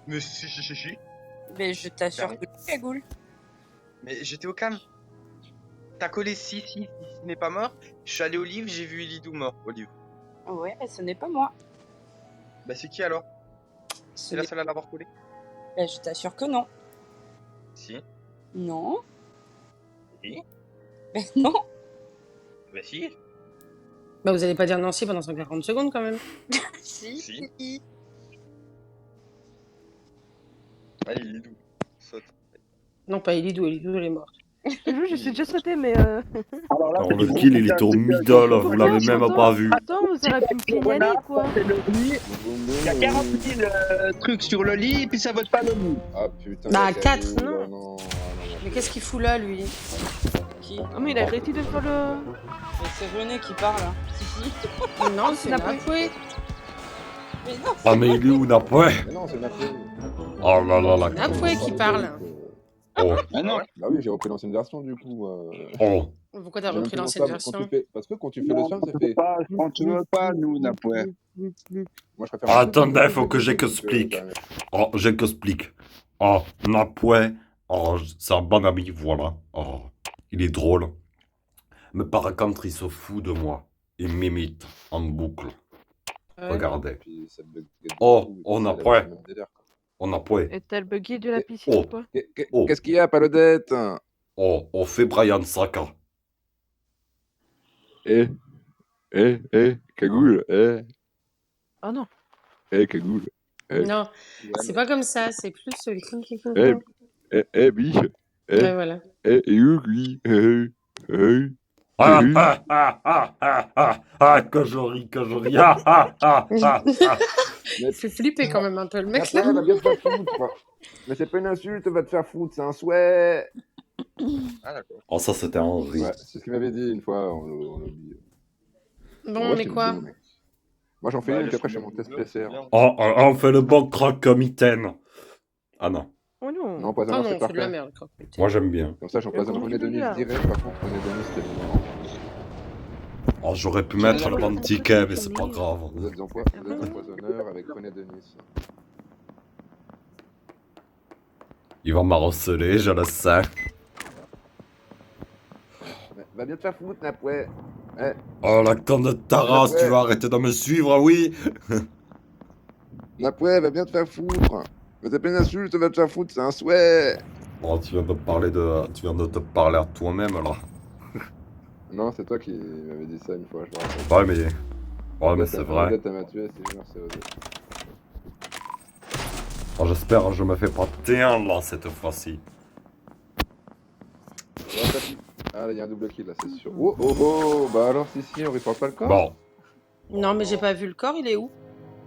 Speaker 8: Mais si.
Speaker 12: Mais je t'assure que
Speaker 8: Clairement.
Speaker 12: oui, cagoule.
Speaker 8: Mais j'étais au cam. T'as collé si n'est pas mort. Je suis allé au livre, j'ai vu Ilidou mort au livre.
Speaker 12: Ouais, mais ce n'est pas moi.
Speaker 8: Bah c'est qui alors?
Speaker 12: Ce
Speaker 8: C'est la
Speaker 12: n'est-
Speaker 8: seule à l'avoir collé?
Speaker 12: Bah, je t'assure que non.
Speaker 8: Si.
Speaker 12: Non.
Speaker 8: Si.
Speaker 12: Mais non.
Speaker 8: Bah si.
Speaker 9: Bah, vous allez pas dire Nancy pendant 140 secondes quand même.
Speaker 12: Si.
Speaker 8: Allez, Ilidou. Saute.
Speaker 9: Non, pas Elidou. Elidou, elle est morte.
Speaker 5: Je suis déjà sauté, mais.
Speaker 1: Alors le kill il était au middle, vous l'avez même pas vu.
Speaker 5: Attends, vous aurez pu me signaler quoi.
Speaker 11: Il y a 40 000 trucs sur le lit, et puis ça vote pas le lit.
Speaker 14: Ah putain.
Speaker 9: Bah,
Speaker 14: la
Speaker 9: 4,
Speaker 14: cagoule,
Speaker 9: non.
Speaker 14: oh non.
Speaker 9: Mais qu'est-ce qu'il fout là, lui?
Speaker 12: Qui?
Speaker 5: Ah, mais il a arrêté de faire le.
Speaker 12: Mais c'est René qui parle. Hein.
Speaker 9: Non, c'est Napoué.
Speaker 12: Mais non.
Speaker 1: Ah mais il est où Napoué?
Speaker 14: Mais non, c'est Napoué.
Speaker 1: Oh là là là.
Speaker 9: Napoué qui parle.
Speaker 1: Oh.
Speaker 11: Ah non.
Speaker 14: Bah oui, j'ai repris l'ancienne version du coup.
Speaker 1: Oh.
Speaker 9: Pourquoi t'as
Speaker 14: J'ai même
Speaker 9: repris
Speaker 14: fait mon
Speaker 9: l'ancienne
Speaker 14: spam quand
Speaker 9: version?
Speaker 14: tu fais... Parce que quand tu fais le spam, ça fait.
Speaker 11: Quand tu veux pas, nous, Napoué.
Speaker 14: Moi, je préfère.
Speaker 1: Attendez, faut que j'explique. Oh, j'explique. Oh, Napoué, oh, c'est un bon ami, voilà. Oh, il est drôle. Mais par contre, il se fout de moi. Il m'imite en boucle.
Speaker 9: Ouais.
Speaker 1: Regardez.
Speaker 14: Puis ça bug de
Speaker 1: Oh,
Speaker 14: fou, et
Speaker 1: on
Speaker 14: puis
Speaker 1: a
Speaker 14: ça,
Speaker 1: point.
Speaker 14: le même délire, quoi.
Speaker 1: On a point.
Speaker 5: Et t'as le buggy de la piscine
Speaker 1: Oh.
Speaker 5: ou quoi?
Speaker 1: Oh.
Speaker 14: Qu'est-ce qu'il y a, Palodette?
Speaker 1: Oh, on fait Brian Saka.
Speaker 14: Cagoule,
Speaker 5: Ah non.
Speaker 14: cagoule.
Speaker 9: Non, c'est pas comme ça. C'est plus le qui
Speaker 14: Biche.
Speaker 9: Ouais, voilà.
Speaker 14: Et où lui?
Speaker 1: Que je ris, ah, ah, ah, ah, ah.
Speaker 9: Fait flipper quand même un peu le mec là.
Speaker 14: va bien te faire foutre. Mais c'est pas une insulte, va te faire foutre, c'est un souhait.
Speaker 8: Ah d'accord.
Speaker 1: Oh, ça c'était Henri.
Speaker 14: Ouais, c'est ce qu'il m'avait dit une fois, on l'a oublié.
Speaker 9: Bon,
Speaker 14: Ouais,
Speaker 9: mais
Speaker 14: c'est
Speaker 9: quoi?
Speaker 14: une bonne, mec. Moi j'en fais
Speaker 8: Bah,
Speaker 14: une, puis
Speaker 8: je
Speaker 14: après je
Speaker 8: suis
Speaker 14: fais mon test PCR.
Speaker 1: Oh, on fait le bon croque-mitaine. Ah non,
Speaker 5: Oh non.
Speaker 14: Non,
Speaker 9: Ah
Speaker 14: empoisonneur,
Speaker 9: non,
Speaker 14: c'est
Speaker 9: c'est de la
Speaker 14: parfait.
Speaker 9: merde. croque-mitaine.
Speaker 1: moi j'aime bien.
Speaker 14: Comme ça, j'empoisonne
Speaker 5: comment
Speaker 14: René
Speaker 5: tu veux
Speaker 14: Denis
Speaker 5: là
Speaker 14: direct. Par contre, René Denis, c'était bon.
Speaker 1: Oh, j'aurais pu mettre le bon ticket, mais c'est pas grave.
Speaker 14: Vous êtes empoisonneur avec René Denis.
Speaker 1: Il va m'harceler, je le sais.
Speaker 14: Va bien te faire foutre, Napoué.
Speaker 1: Oh, la con de ta race, tu vas arrêter de me suivre, oui.
Speaker 14: Napoué, va bien te faire foutre. Mais c'est pas une insulte, va te faire foutre, c'est un souhait.
Speaker 1: Oh, tu viens de te parler à toi-même, là.
Speaker 14: Non, c'est toi qui m'avais dit ça une fois, je me rappelle.
Speaker 1: Ouais, mais c'est vrai.
Speaker 14: Odette, elle m'a tué, c'est sûr, c'est Odette.
Speaker 1: Oh, j'espère que je me fais pas teindre, là, cette fois-ci.
Speaker 14: Ah, là, il y a un double kill, là, c'est sûr. Oh, bah alors, si, on reprend pas le corps.
Speaker 1: Bon.
Speaker 9: Non, mais j'ai pas vu le corps, il est où?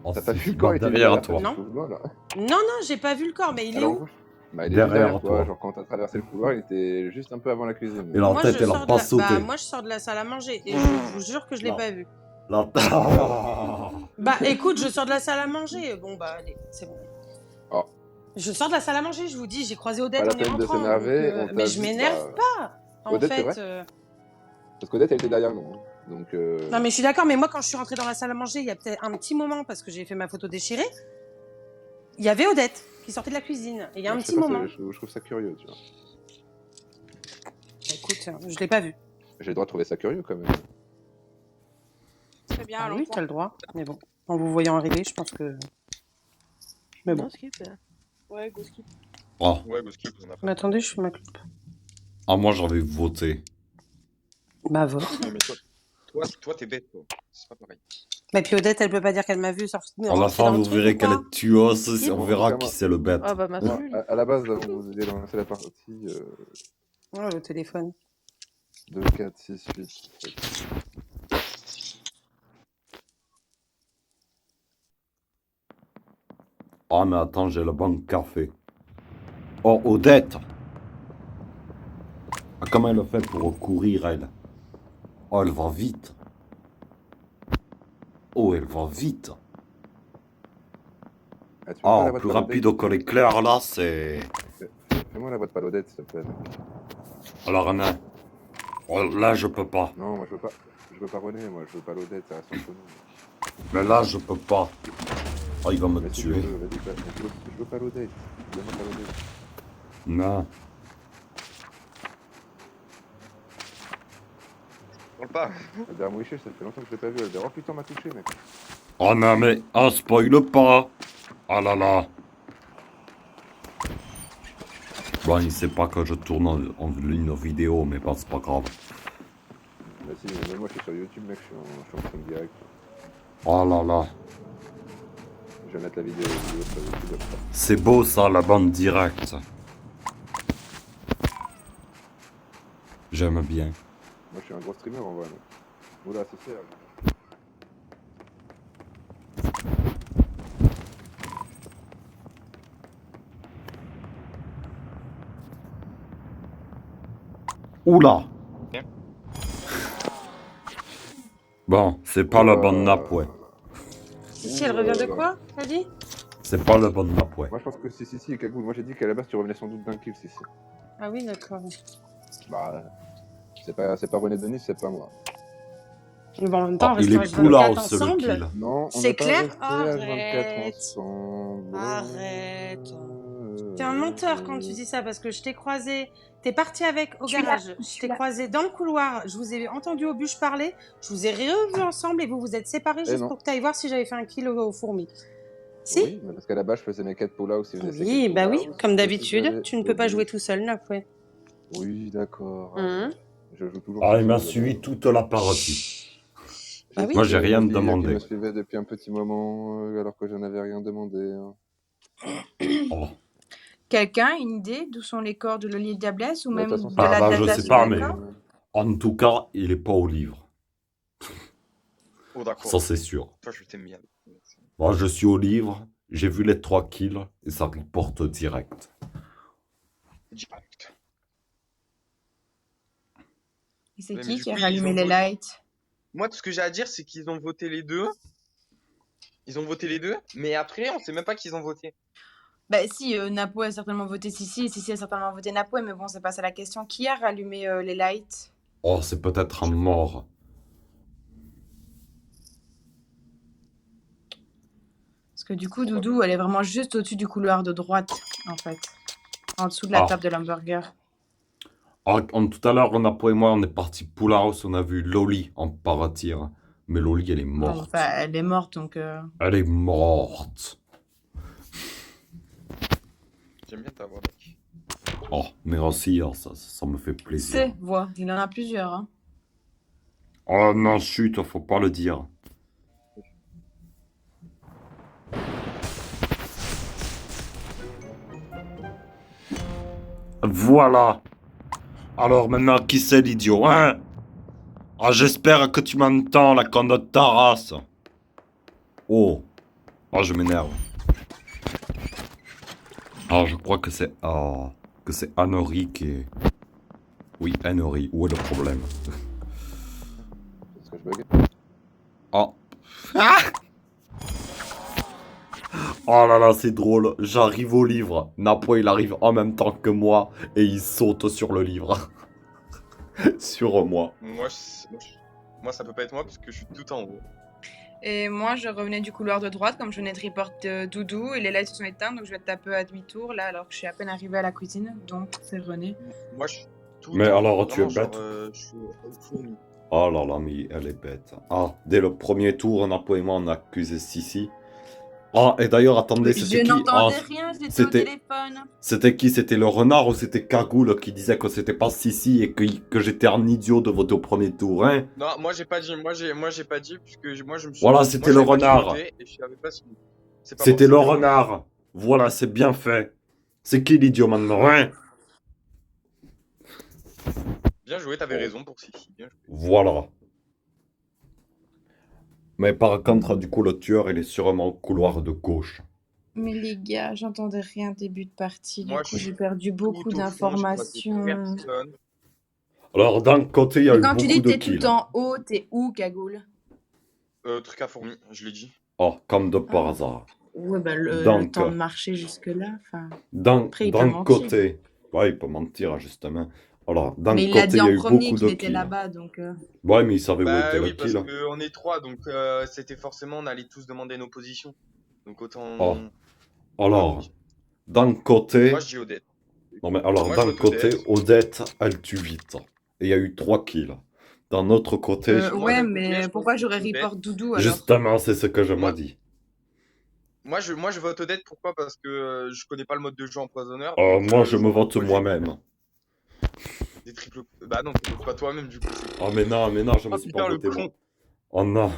Speaker 1: Oh,
Speaker 14: T'as pas
Speaker 1: c'est
Speaker 14: vu le corps, il était
Speaker 1: derrière toi.
Speaker 9: Non.
Speaker 14: Voilà.
Speaker 9: Non, j'ai pas vu le corps, mais il est
Speaker 14: Alors,
Speaker 9: où?
Speaker 14: bah, il est
Speaker 1: Derrière
Speaker 14: derrière
Speaker 1: toi.
Speaker 14: toi, genre quand t'as traversé le couloir, il était juste un peu avant la cuisine.
Speaker 1: Et la
Speaker 9: Moi,
Speaker 1: tête,
Speaker 9: je
Speaker 1: elle a
Speaker 9: sors de
Speaker 1: pas
Speaker 9: la...
Speaker 1: sauté.
Speaker 9: Bah, moi, je sors de la salle à manger et je vous jure que je l'ai
Speaker 1: Non.
Speaker 9: pas vu.
Speaker 1: La tête.
Speaker 9: Bah, écoute, je sors de la salle à manger. Bon, bah, allez, c'est bon.
Speaker 14: Oh.
Speaker 9: Je sors de la salle à manger, je vous dis, j'ai croisé Odette
Speaker 14: Pas la
Speaker 9: en y
Speaker 14: peine de
Speaker 9: rentrant.
Speaker 14: s'énerver,
Speaker 9: donc,
Speaker 14: on t'a
Speaker 9: mais je
Speaker 14: dit,
Speaker 9: m'énerve pas. En
Speaker 14: Odette, c'est
Speaker 9: fait.
Speaker 14: vrai Parce qu'Odette, elle était derrière nous. Hein. Donc.
Speaker 9: Non, mais je suis d'accord, mais moi, quand je suis rentrée dans la salle à manger, il y a peut-être un petit moment, parce que j'ai fait ma photo déchirée, il y avait Odette qui sortait de la cuisine. Et il y a un
Speaker 14: je sais
Speaker 9: petit
Speaker 14: pas,
Speaker 9: moment.
Speaker 14: Je trouve ça curieux, tu vois.
Speaker 9: Écoute, je l'ai pas vu.
Speaker 14: J'ai le droit de trouver ça curieux quand même.
Speaker 12: Très bien,
Speaker 9: Ah
Speaker 12: allons
Speaker 9: oui, t'as le droit. Mais bon, en vous voyant arriver, je pense que. Mais bon.
Speaker 5: Non, skip.
Speaker 12: Ouais, go skip.
Speaker 1: Oh.
Speaker 8: Ouais, go skip, on a
Speaker 9: Mais attendez, je fais ma clope.
Speaker 1: Ah, moi, j'avais voté.
Speaker 9: Bah, vote.
Speaker 8: Non, mais toi, t'es bête, toi. C'est pas pareil.
Speaker 9: Mais puis Odette, elle peut pas dire qu'elle m'a vu sortir.
Speaker 1: À la fin, vous verrez qu'elle est tueuse,
Speaker 9: Si,
Speaker 1: on
Speaker 9: bon.
Speaker 1: verra qui c'est le bête.
Speaker 5: Ah bah ma
Speaker 14: Moi,
Speaker 5: cellule.
Speaker 14: à la base, là, vous avez lancé la partie
Speaker 9: Oh, le téléphone.
Speaker 14: 2, 4, 6, 8.
Speaker 1: Oh, mais attends, j'ai le bon café. Oh, Odette. Ah, comment elle fait pour courir, elle? Oh, elle va vite. Oh, elle va vite.
Speaker 14: Ah, tu veux pas
Speaker 1: Ah,
Speaker 14: la
Speaker 1: plus
Speaker 14: voiture
Speaker 1: rapide que l'éclair, là, c'est...
Speaker 14: Fais-moi la boîte palodette, s'il te plaît, mec.
Speaker 1: Alors, Anna. Oh, là, je peux pas.
Speaker 14: Non, moi, je veux pas. Je veux pas René, moi, je veux palodette, ça reste entre nous.
Speaker 1: Mais là, je peux pas. Oh, il va me
Speaker 14: Mais si tu
Speaker 1: tuer.
Speaker 14: veux, vas-y, je veux palodette. Donne-moi palodette.
Speaker 1: Non.
Speaker 8: Parle pas.
Speaker 14: Albert Mouichet, ça fait longtemps que je l'ai pas vu. Albert, oh putain, m'a touché, mec.
Speaker 1: Oh non, mais. Oh, spoil pas. Oh là là. Bon, il sait pas que je tourne en une vidéo, mais bon, c'est pas grave.
Speaker 14: Bah si, mais moi, je suis sur YouTube, mec, je suis en stream direct.
Speaker 1: Oh là là.
Speaker 14: Je vais mettre la vidéo sur YouTube après.
Speaker 1: C'est beau ça, la bande directe. J'aime bien.
Speaker 14: Moi, je suis un gros streamer en vrai. mec. Oula, c'est Serge.
Speaker 1: Oula. Bon, c'est pas la bonne nappe, ouais.
Speaker 9: Si, elle revient de quoi, t'as dit?
Speaker 1: C'est pas la bonne nappe, ouais.
Speaker 14: Moi, je pense que si, Cagoule. Moi, j'ai dit qu'à la base, tu revenais sans doute d'un kill, si.
Speaker 9: Ah oui, d'accord.
Speaker 14: Bah, c'est pas René Denis, c'est pas moi.
Speaker 9: Mais bon, en même temps, on
Speaker 1: il est
Speaker 9: reste
Speaker 1: full
Speaker 9: 24
Speaker 1: house, le
Speaker 9: ensemble.
Speaker 1: kill.
Speaker 14: Non, on
Speaker 9: C'est
Speaker 14: n'est pas
Speaker 9: clair?
Speaker 14: resté H24 ensemble.
Speaker 9: Arrête. T'es un menteur quand tu dis ça parce que je t'ai croisé. T'es parti avec au garage. Je t'ai croisé dans le couloir. Je vous ai entendu au bûche parler. Je vous ai revus ensemble et vous vous êtes séparés juste
Speaker 14: non.
Speaker 9: pour que t'ailles voir si j'avais fait un kill aux fourmis. Si?
Speaker 14: Oui, mais parce qu'à la base, je faisais mes quêtes pull-out. Si
Speaker 9: Oui, bah oui, comme d'habitude. Tu ne peux pas jouer tout seul, Nop, ouais.
Speaker 14: Oui, d'accord. Je joue toujours.
Speaker 1: Ah, il m'a suivi toute la partie.
Speaker 9: Bah oui.
Speaker 1: Moi, j'ai rien
Speaker 14: Qui
Speaker 1: demandé.
Speaker 14: me suivait depuis un petit moment, alors que je n'avais rien demandé. hein.
Speaker 1: Oh.
Speaker 12: Quelqu'un a une idée d'où sont les corps de Loli Diablesse ou
Speaker 14: Bah,
Speaker 12: même
Speaker 14: de toute façon,
Speaker 12: de la
Speaker 1: Ah bah, je
Speaker 12: datation
Speaker 1: sais pas,
Speaker 12: des
Speaker 1: mais
Speaker 12: corps?
Speaker 1: en tout cas, il est pas au livre.
Speaker 8: Oh, d'accord.
Speaker 1: Ça, c'est sûr.
Speaker 8: Toi, je t'aime bien.
Speaker 1: Moi, je suis au livre, j'ai vu les 3 kills et ça reporte direct.
Speaker 8: Direct.
Speaker 12: Et c'est
Speaker 8: Ouais, mais
Speaker 12: qui
Speaker 8: du
Speaker 12: qui a
Speaker 8: coup,
Speaker 12: rallumé
Speaker 8: ils ont
Speaker 12: les
Speaker 8: voté.
Speaker 12: lights?
Speaker 8: Moi, tout ce que j'ai à dire, c'est qu'ils ont voté les deux. Ils ont voté les deux, mais après, on sait même pas qu'ils ont voté.
Speaker 12: Bah si, Napo a certainement voté Sissi et Sissi a certainement voté Napo, mais bon, c'est pas ça la question. Qui a rallumé les lights?
Speaker 1: Oh, c'est peut-être un mort.
Speaker 12: Parce que du coup, Doudou, elle est vraiment juste au-dessus du couloir de droite, en fait. En dessous de la table de l'hamburger.
Speaker 1: Ah, tout à l'heure, Napo et moi, on est parti pull house, on a vu Loli en paratir. Mais Loli, elle est morte.
Speaker 12: Enfin, elle est morte, donc...
Speaker 1: Elle est morte.
Speaker 8: J'aime bien t'avoir, mec.
Speaker 1: Oh, merci, hein, ça me fait plaisir.
Speaker 12: C'est, voix. Il en a plusieurs, hein.
Speaker 1: Oh non, chut, faut pas le dire. Voilà. Alors maintenant, qui c'est l'idiot, hein? Ah, j'espère que tu m'entends, la conne de ta race. Oh. Oh, je m'énerve. Ah, je crois que c'est... Ah, que c'est Annery qui est... Oui, Annery, où est le problème?
Speaker 14: Est-ce que je bug?
Speaker 1: Oh. Ah! Oh là là, c'est drôle. J'arrive au livre. Napo, il arrive en même temps que moi et il saute sur le livre. Sur moi.
Speaker 8: Moi, ça peut pas être moi parce que je suis tout en haut.
Speaker 12: Et moi, je revenais du couloir de droite, comme je venais de report Doudou, et les lights se sont éteints, donc je vais taper à demi-tour, là, alors que je suis à peine arrivée à la cuisine, donc c'est René.
Speaker 8: Moi, je suis tout
Speaker 1: Mais
Speaker 8: en
Speaker 1: alors,
Speaker 8: haut.
Speaker 1: tu es
Speaker 8: Vraiment,
Speaker 1: bête.
Speaker 8: genre, je suis au fourmi.
Speaker 1: Oh là là, mais elle est bête. Ah, dès le premier tour, Napo et moi, on a accusé Sissi. Ah, et d'ailleurs, attendez, c'était
Speaker 12: Je
Speaker 1: qui?
Speaker 12: n'entendais
Speaker 1: Ah,
Speaker 12: rien, j'étais au
Speaker 1: c'était...
Speaker 12: téléphone.
Speaker 1: C'était qui? C'était le renard ou c'était Cagoule qui disait que c'était pas Sissi et que j'étais un idiot de voter au premier tour, hein?
Speaker 8: Non, moi, j'ai pas dit. Moi, j'ai pas dit puisque moi, je me suis.
Speaker 1: Voilà, c'était le
Speaker 8: moi, j'avais pas dit
Speaker 1: renard.
Speaker 8: voter et je savais pas si- C'est pas
Speaker 1: C'était
Speaker 8: bon,
Speaker 1: le
Speaker 8: c'est bien.
Speaker 1: renard. Voilà, c'est bien fait. C'est qui l'idiot maintenant, hein?
Speaker 8: Bien joué, t'avais raison pour Sissi. Bien joué.
Speaker 1: Voilà. Mais par contre, du coup, le tueur, il est sûrement au couloir de gauche.
Speaker 12: Mais les gars, j'entendais rien début de partie, du
Speaker 8: Moi,
Speaker 12: coup
Speaker 8: je suis
Speaker 12: j'ai perdu beaucoup
Speaker 8: tout au fond, j'ai croisé
Speaker 12: d'informations.
Speaker 8: personne.
Speaker 1: Alors, d'un côté, il y a
Speaker 12: Mais
Speaker 1: eu
Speaker 12: quand tu
Speaker 1: beaucoup
Speaker 12: dis
Speaker 1: de
Speaker 12: t'es
Speaker 1: kills.
Speaker 12: tout en haut, t'es où, Cagoule?
Speaker 8: Truc à fourmi, je l'ai dit.
Speaker 1: Oh, comme de par hasard.
Speaker 12: Ouais, bah le
Speaker 1: Donc,
Speaker 12: temps de marcher jusque-là, enfin...
Speaker 1: d'un
Speaker 12: Après, il peut mentir.
Speaker 1: côté, Ouais, il peut mentir, justement. Alors, d'un
Speaker 10: Mais il l'a
Speaker 1: côté,
Speaker 10: dit
Speaker 1: il y a
Speaker 10: en
Speaker 1: eu
Speaker 10: premier
Speaker 1: beaucoup
Speaker 10: qu'il
Speaker 1: de
Speaker 10: était
Speaker 1: kills.
Speaker 10: là-bas, donc...
Speaker 1: Ouais, mais il savait où
Speaker 8: Bah
Speaker 1: était le
Speaker 8: oui, parce
Speaker 1: kill.
Speaker 8: qu'on est 3, donc c'était forcément, on allait tous demander nos positions. Donc autant...
Speaker 1: Oh.
Speaker 8: Ah
Speaker 1: Alors,
Speaker 8: oui.
Speaker 1: d'un côté...
Speaker 8: Moi, je dis Odette.
Speaker 1: Non, mais alors,
Speaker 8: Moi, je
Speaker 1: d'un
Speaker 8: vote
Speaker 1: côté,
Speaker 8: Odette.
Speaker 1: Odette, elle tue vite. Et il y a eu 3 kills. D'un autre côté...
Speaker 8: Moi,
Speaker 10: ouais,
Speaker 8: d'un côté,
Speaker 10: mais
Speaker 8: je
Speaker 10: pourquoi
Speaker 8: pense
Speaker 10: j'aurais
Speaker 8: Odette.
Speaker 10: report Doudou alors?
Speaker 1: Justement, c'est ce que je me dis.
Speaker 8: Moi, je vote Odette. Pourquoi? Parce que je connais pas le mode de jeu empoisonneur. donc,
Speaker 1: Moi, je me
Speaker 8: vois
Speaker 1: vote
Speaker 8: pourquoi
Speaker 1: moi-même.
Speaker 8: des triples... Bah non, tu votes pas toi-même, du coup.
Speaker 1: Oh, mais non, je me
Speaker 8: Oh
Speaker 1: suis
Speaker 8: putain,
Speaker 1: pas
Speaker 8: le
Speaker 1: voté,
Speaker 8: con.
Speaker 1: moi. Oh non.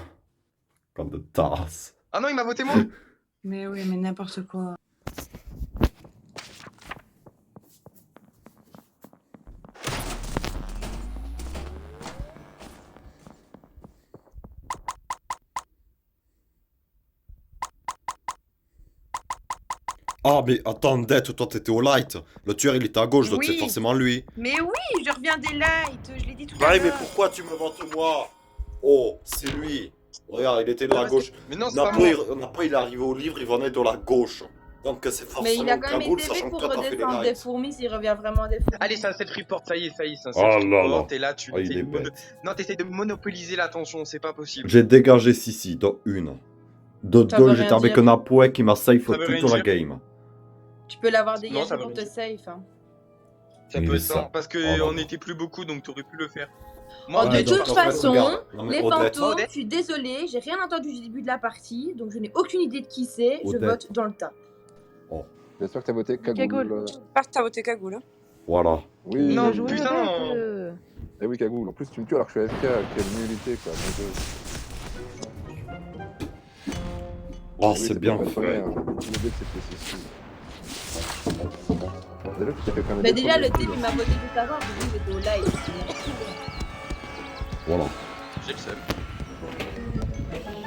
Speaker 1: Comme de tasse.
Speaker 8: Ah non, il m'a voté moi.
Speaker 10: Mais oui, mais n'importe quoi.
Speaker 1: Ah, mais attends, Dette, toi, t'étais au light. Le tueur, il était à gauche, donc c'est
Speaker 10: Oui.
Speaker 1: forcément lui.
Speaker 10: Mais oui, je reviens des lights, je l'ai dit tout à
Speaker 1: Ouais,
Speaker 10: l'heure.
Speaker 1: mais pourquoi tu me votes moi? Oh, c'est lui. Regarde, il était de la gauche.
Speaker 8: Mais non, c'est pas
Speaker 1: Napo,
Speaker 8: moi.
Speaker 1: Napo, il est arrivé au livre, il venait de la gauche. Donc c'est
Speaker 2: Mais
Speaker 1: forcément
Speaker 2: il a quand même
Speaker 1: cagoule,
Speaker 2: été
Speaker 1: sachant
Speaker 2: vite
Speaker 1: que
Speaker 2: pour
Speaker 1: toi, t'as fait les
Speaker 2: redescendre des
Speaker 1: lights.
Speaker 2: fourmis s'il revient vraiment des fourmis.
Speaker 8: Allez, c'est un set report, ça y est, c'est un set
Speaker 1: Oh là
Speaker 8: report.
Speaker 1: là.
Speaker 8: Et là, tu
Speaker 1: Oh, il est
Speaker 8: essayes de
Speaker 1: bête.
Speaker 8: Non, t'essayes de monopoliser l'attention, c'est pas possible.
Speaker 1: J'ai dégagé Sissi, de une. De
Speaker 2: Ça veut
Speaker 1: deux,
Speaker 2: rien
Speaker 1: j'étais avec
Speaker 2: dire.
Speaker 1: un Apoé qui m'a safe
Speaker 8: Ça veut rien
Speaker 1: toute la
Speaker 8: dire.
Speaker 1: game.
Speaker 2: Tu peux l'avoir
Speaker 8: Non,
Speaker 2: dégagé
Speaker 8: ça veut
Speaker 2: pour
Speaker 8: rien
Speaker 2: te
Speaker 8: dire.
Speaker 2: safe. Hein.
Speaker 8: Ça
Speaker 1: Mais
Speaker 8: peut être
Speaker 1: ça.
Speaker 8: ça. Parce
Speaker 1: Oh là
Speaker 8: qu'on
Speaker 1: là.
Speaker 8: était plus beaucoup, donc t'aurais pu le faire.
Speaker 2: Oh,
Speaker 8: Moi,
Speaker 2: de
Speaker 1: Ouais,
Speaker 8: Odette,
Speaker 2: toute
Speaker 1: donc,
Speaker 8: par
Speaker 1: en fait,
Speaker 2: façon,
Speaker 1: regarde. Non, mais
Speaker 2: les
Speaker 1: Odette.
Speaker 2: fantômes,
Speaker 8: Odette.
Speaker 2: je suis désolée, j'ai rien entendu du début de la partie, donc je n'ai aucune idée de qui c'est, je
Speaker 1: Odette.
Speaker 2: vote dans le tas.
Speaker 14: J'espère que t'as voté
Speaker 5: Cagoule.
Speaker 14: Cagoule.
Speaker 12: J'espère que t'as voté Cagoule. Hein.
Speaker 1: Voilà.
Speaker 14: Oui.
Speaker 5: Il
Speaker 8: Non,
Speaker 5: a joué
Speaker 8: putain.
Speaker 5: Odette.
Speaker 14: Eh oui, Cagoule. En plus, tu me tues alors que je suis AFK. Quelle nullité, quoi. Mon Dieu.
Speaker 1: Oh,
Speaker 14: Oui,
Speaker 1: c'est bien
Speaker 14: pas
Speaker 1: fait.
Speaker 14: vrai, hein. Le but, c'est ceci. Déjà, tu t'es fait plein
Speaker 2: Mais
Speaker 14: de
Speaker 2: déjà, le
Speaker 14: premiers
Speaker 2: type,
Speaker 14: coups,
Speaker 2: il m'a voté tout avant, j'ai dit qu'il était au live.
Speaker 1: Voilà.
Speaker 8: J'ai le seum.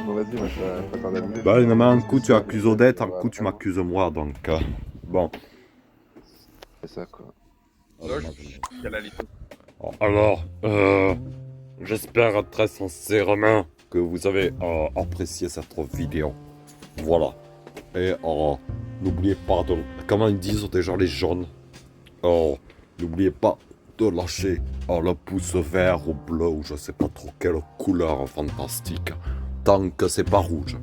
Speaker 14: Bon, vas-y, moi, je vais t'en amuser.
Speaker 1: Bah, non, mais un coup, tu accuses Odette, un coup, tu m'accuses moi, donc... bon.
Speaker 14: C'est ça, quoi.
Speaker 1: Alors, j'espère très sincèrement que vous avez apprécié cette vidéo. Voilà. Et n'oubliez pas de... Comment ils disent déjà les jaunes? N'oubliez pas de lâcher le pouce vert ou bleu ou je sais pas trop quelle couleur fantastique. Tant que c'est pas rouge.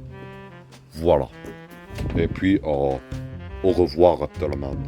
Speaker 1: Voilà. Et puis, au revoir tout le monde.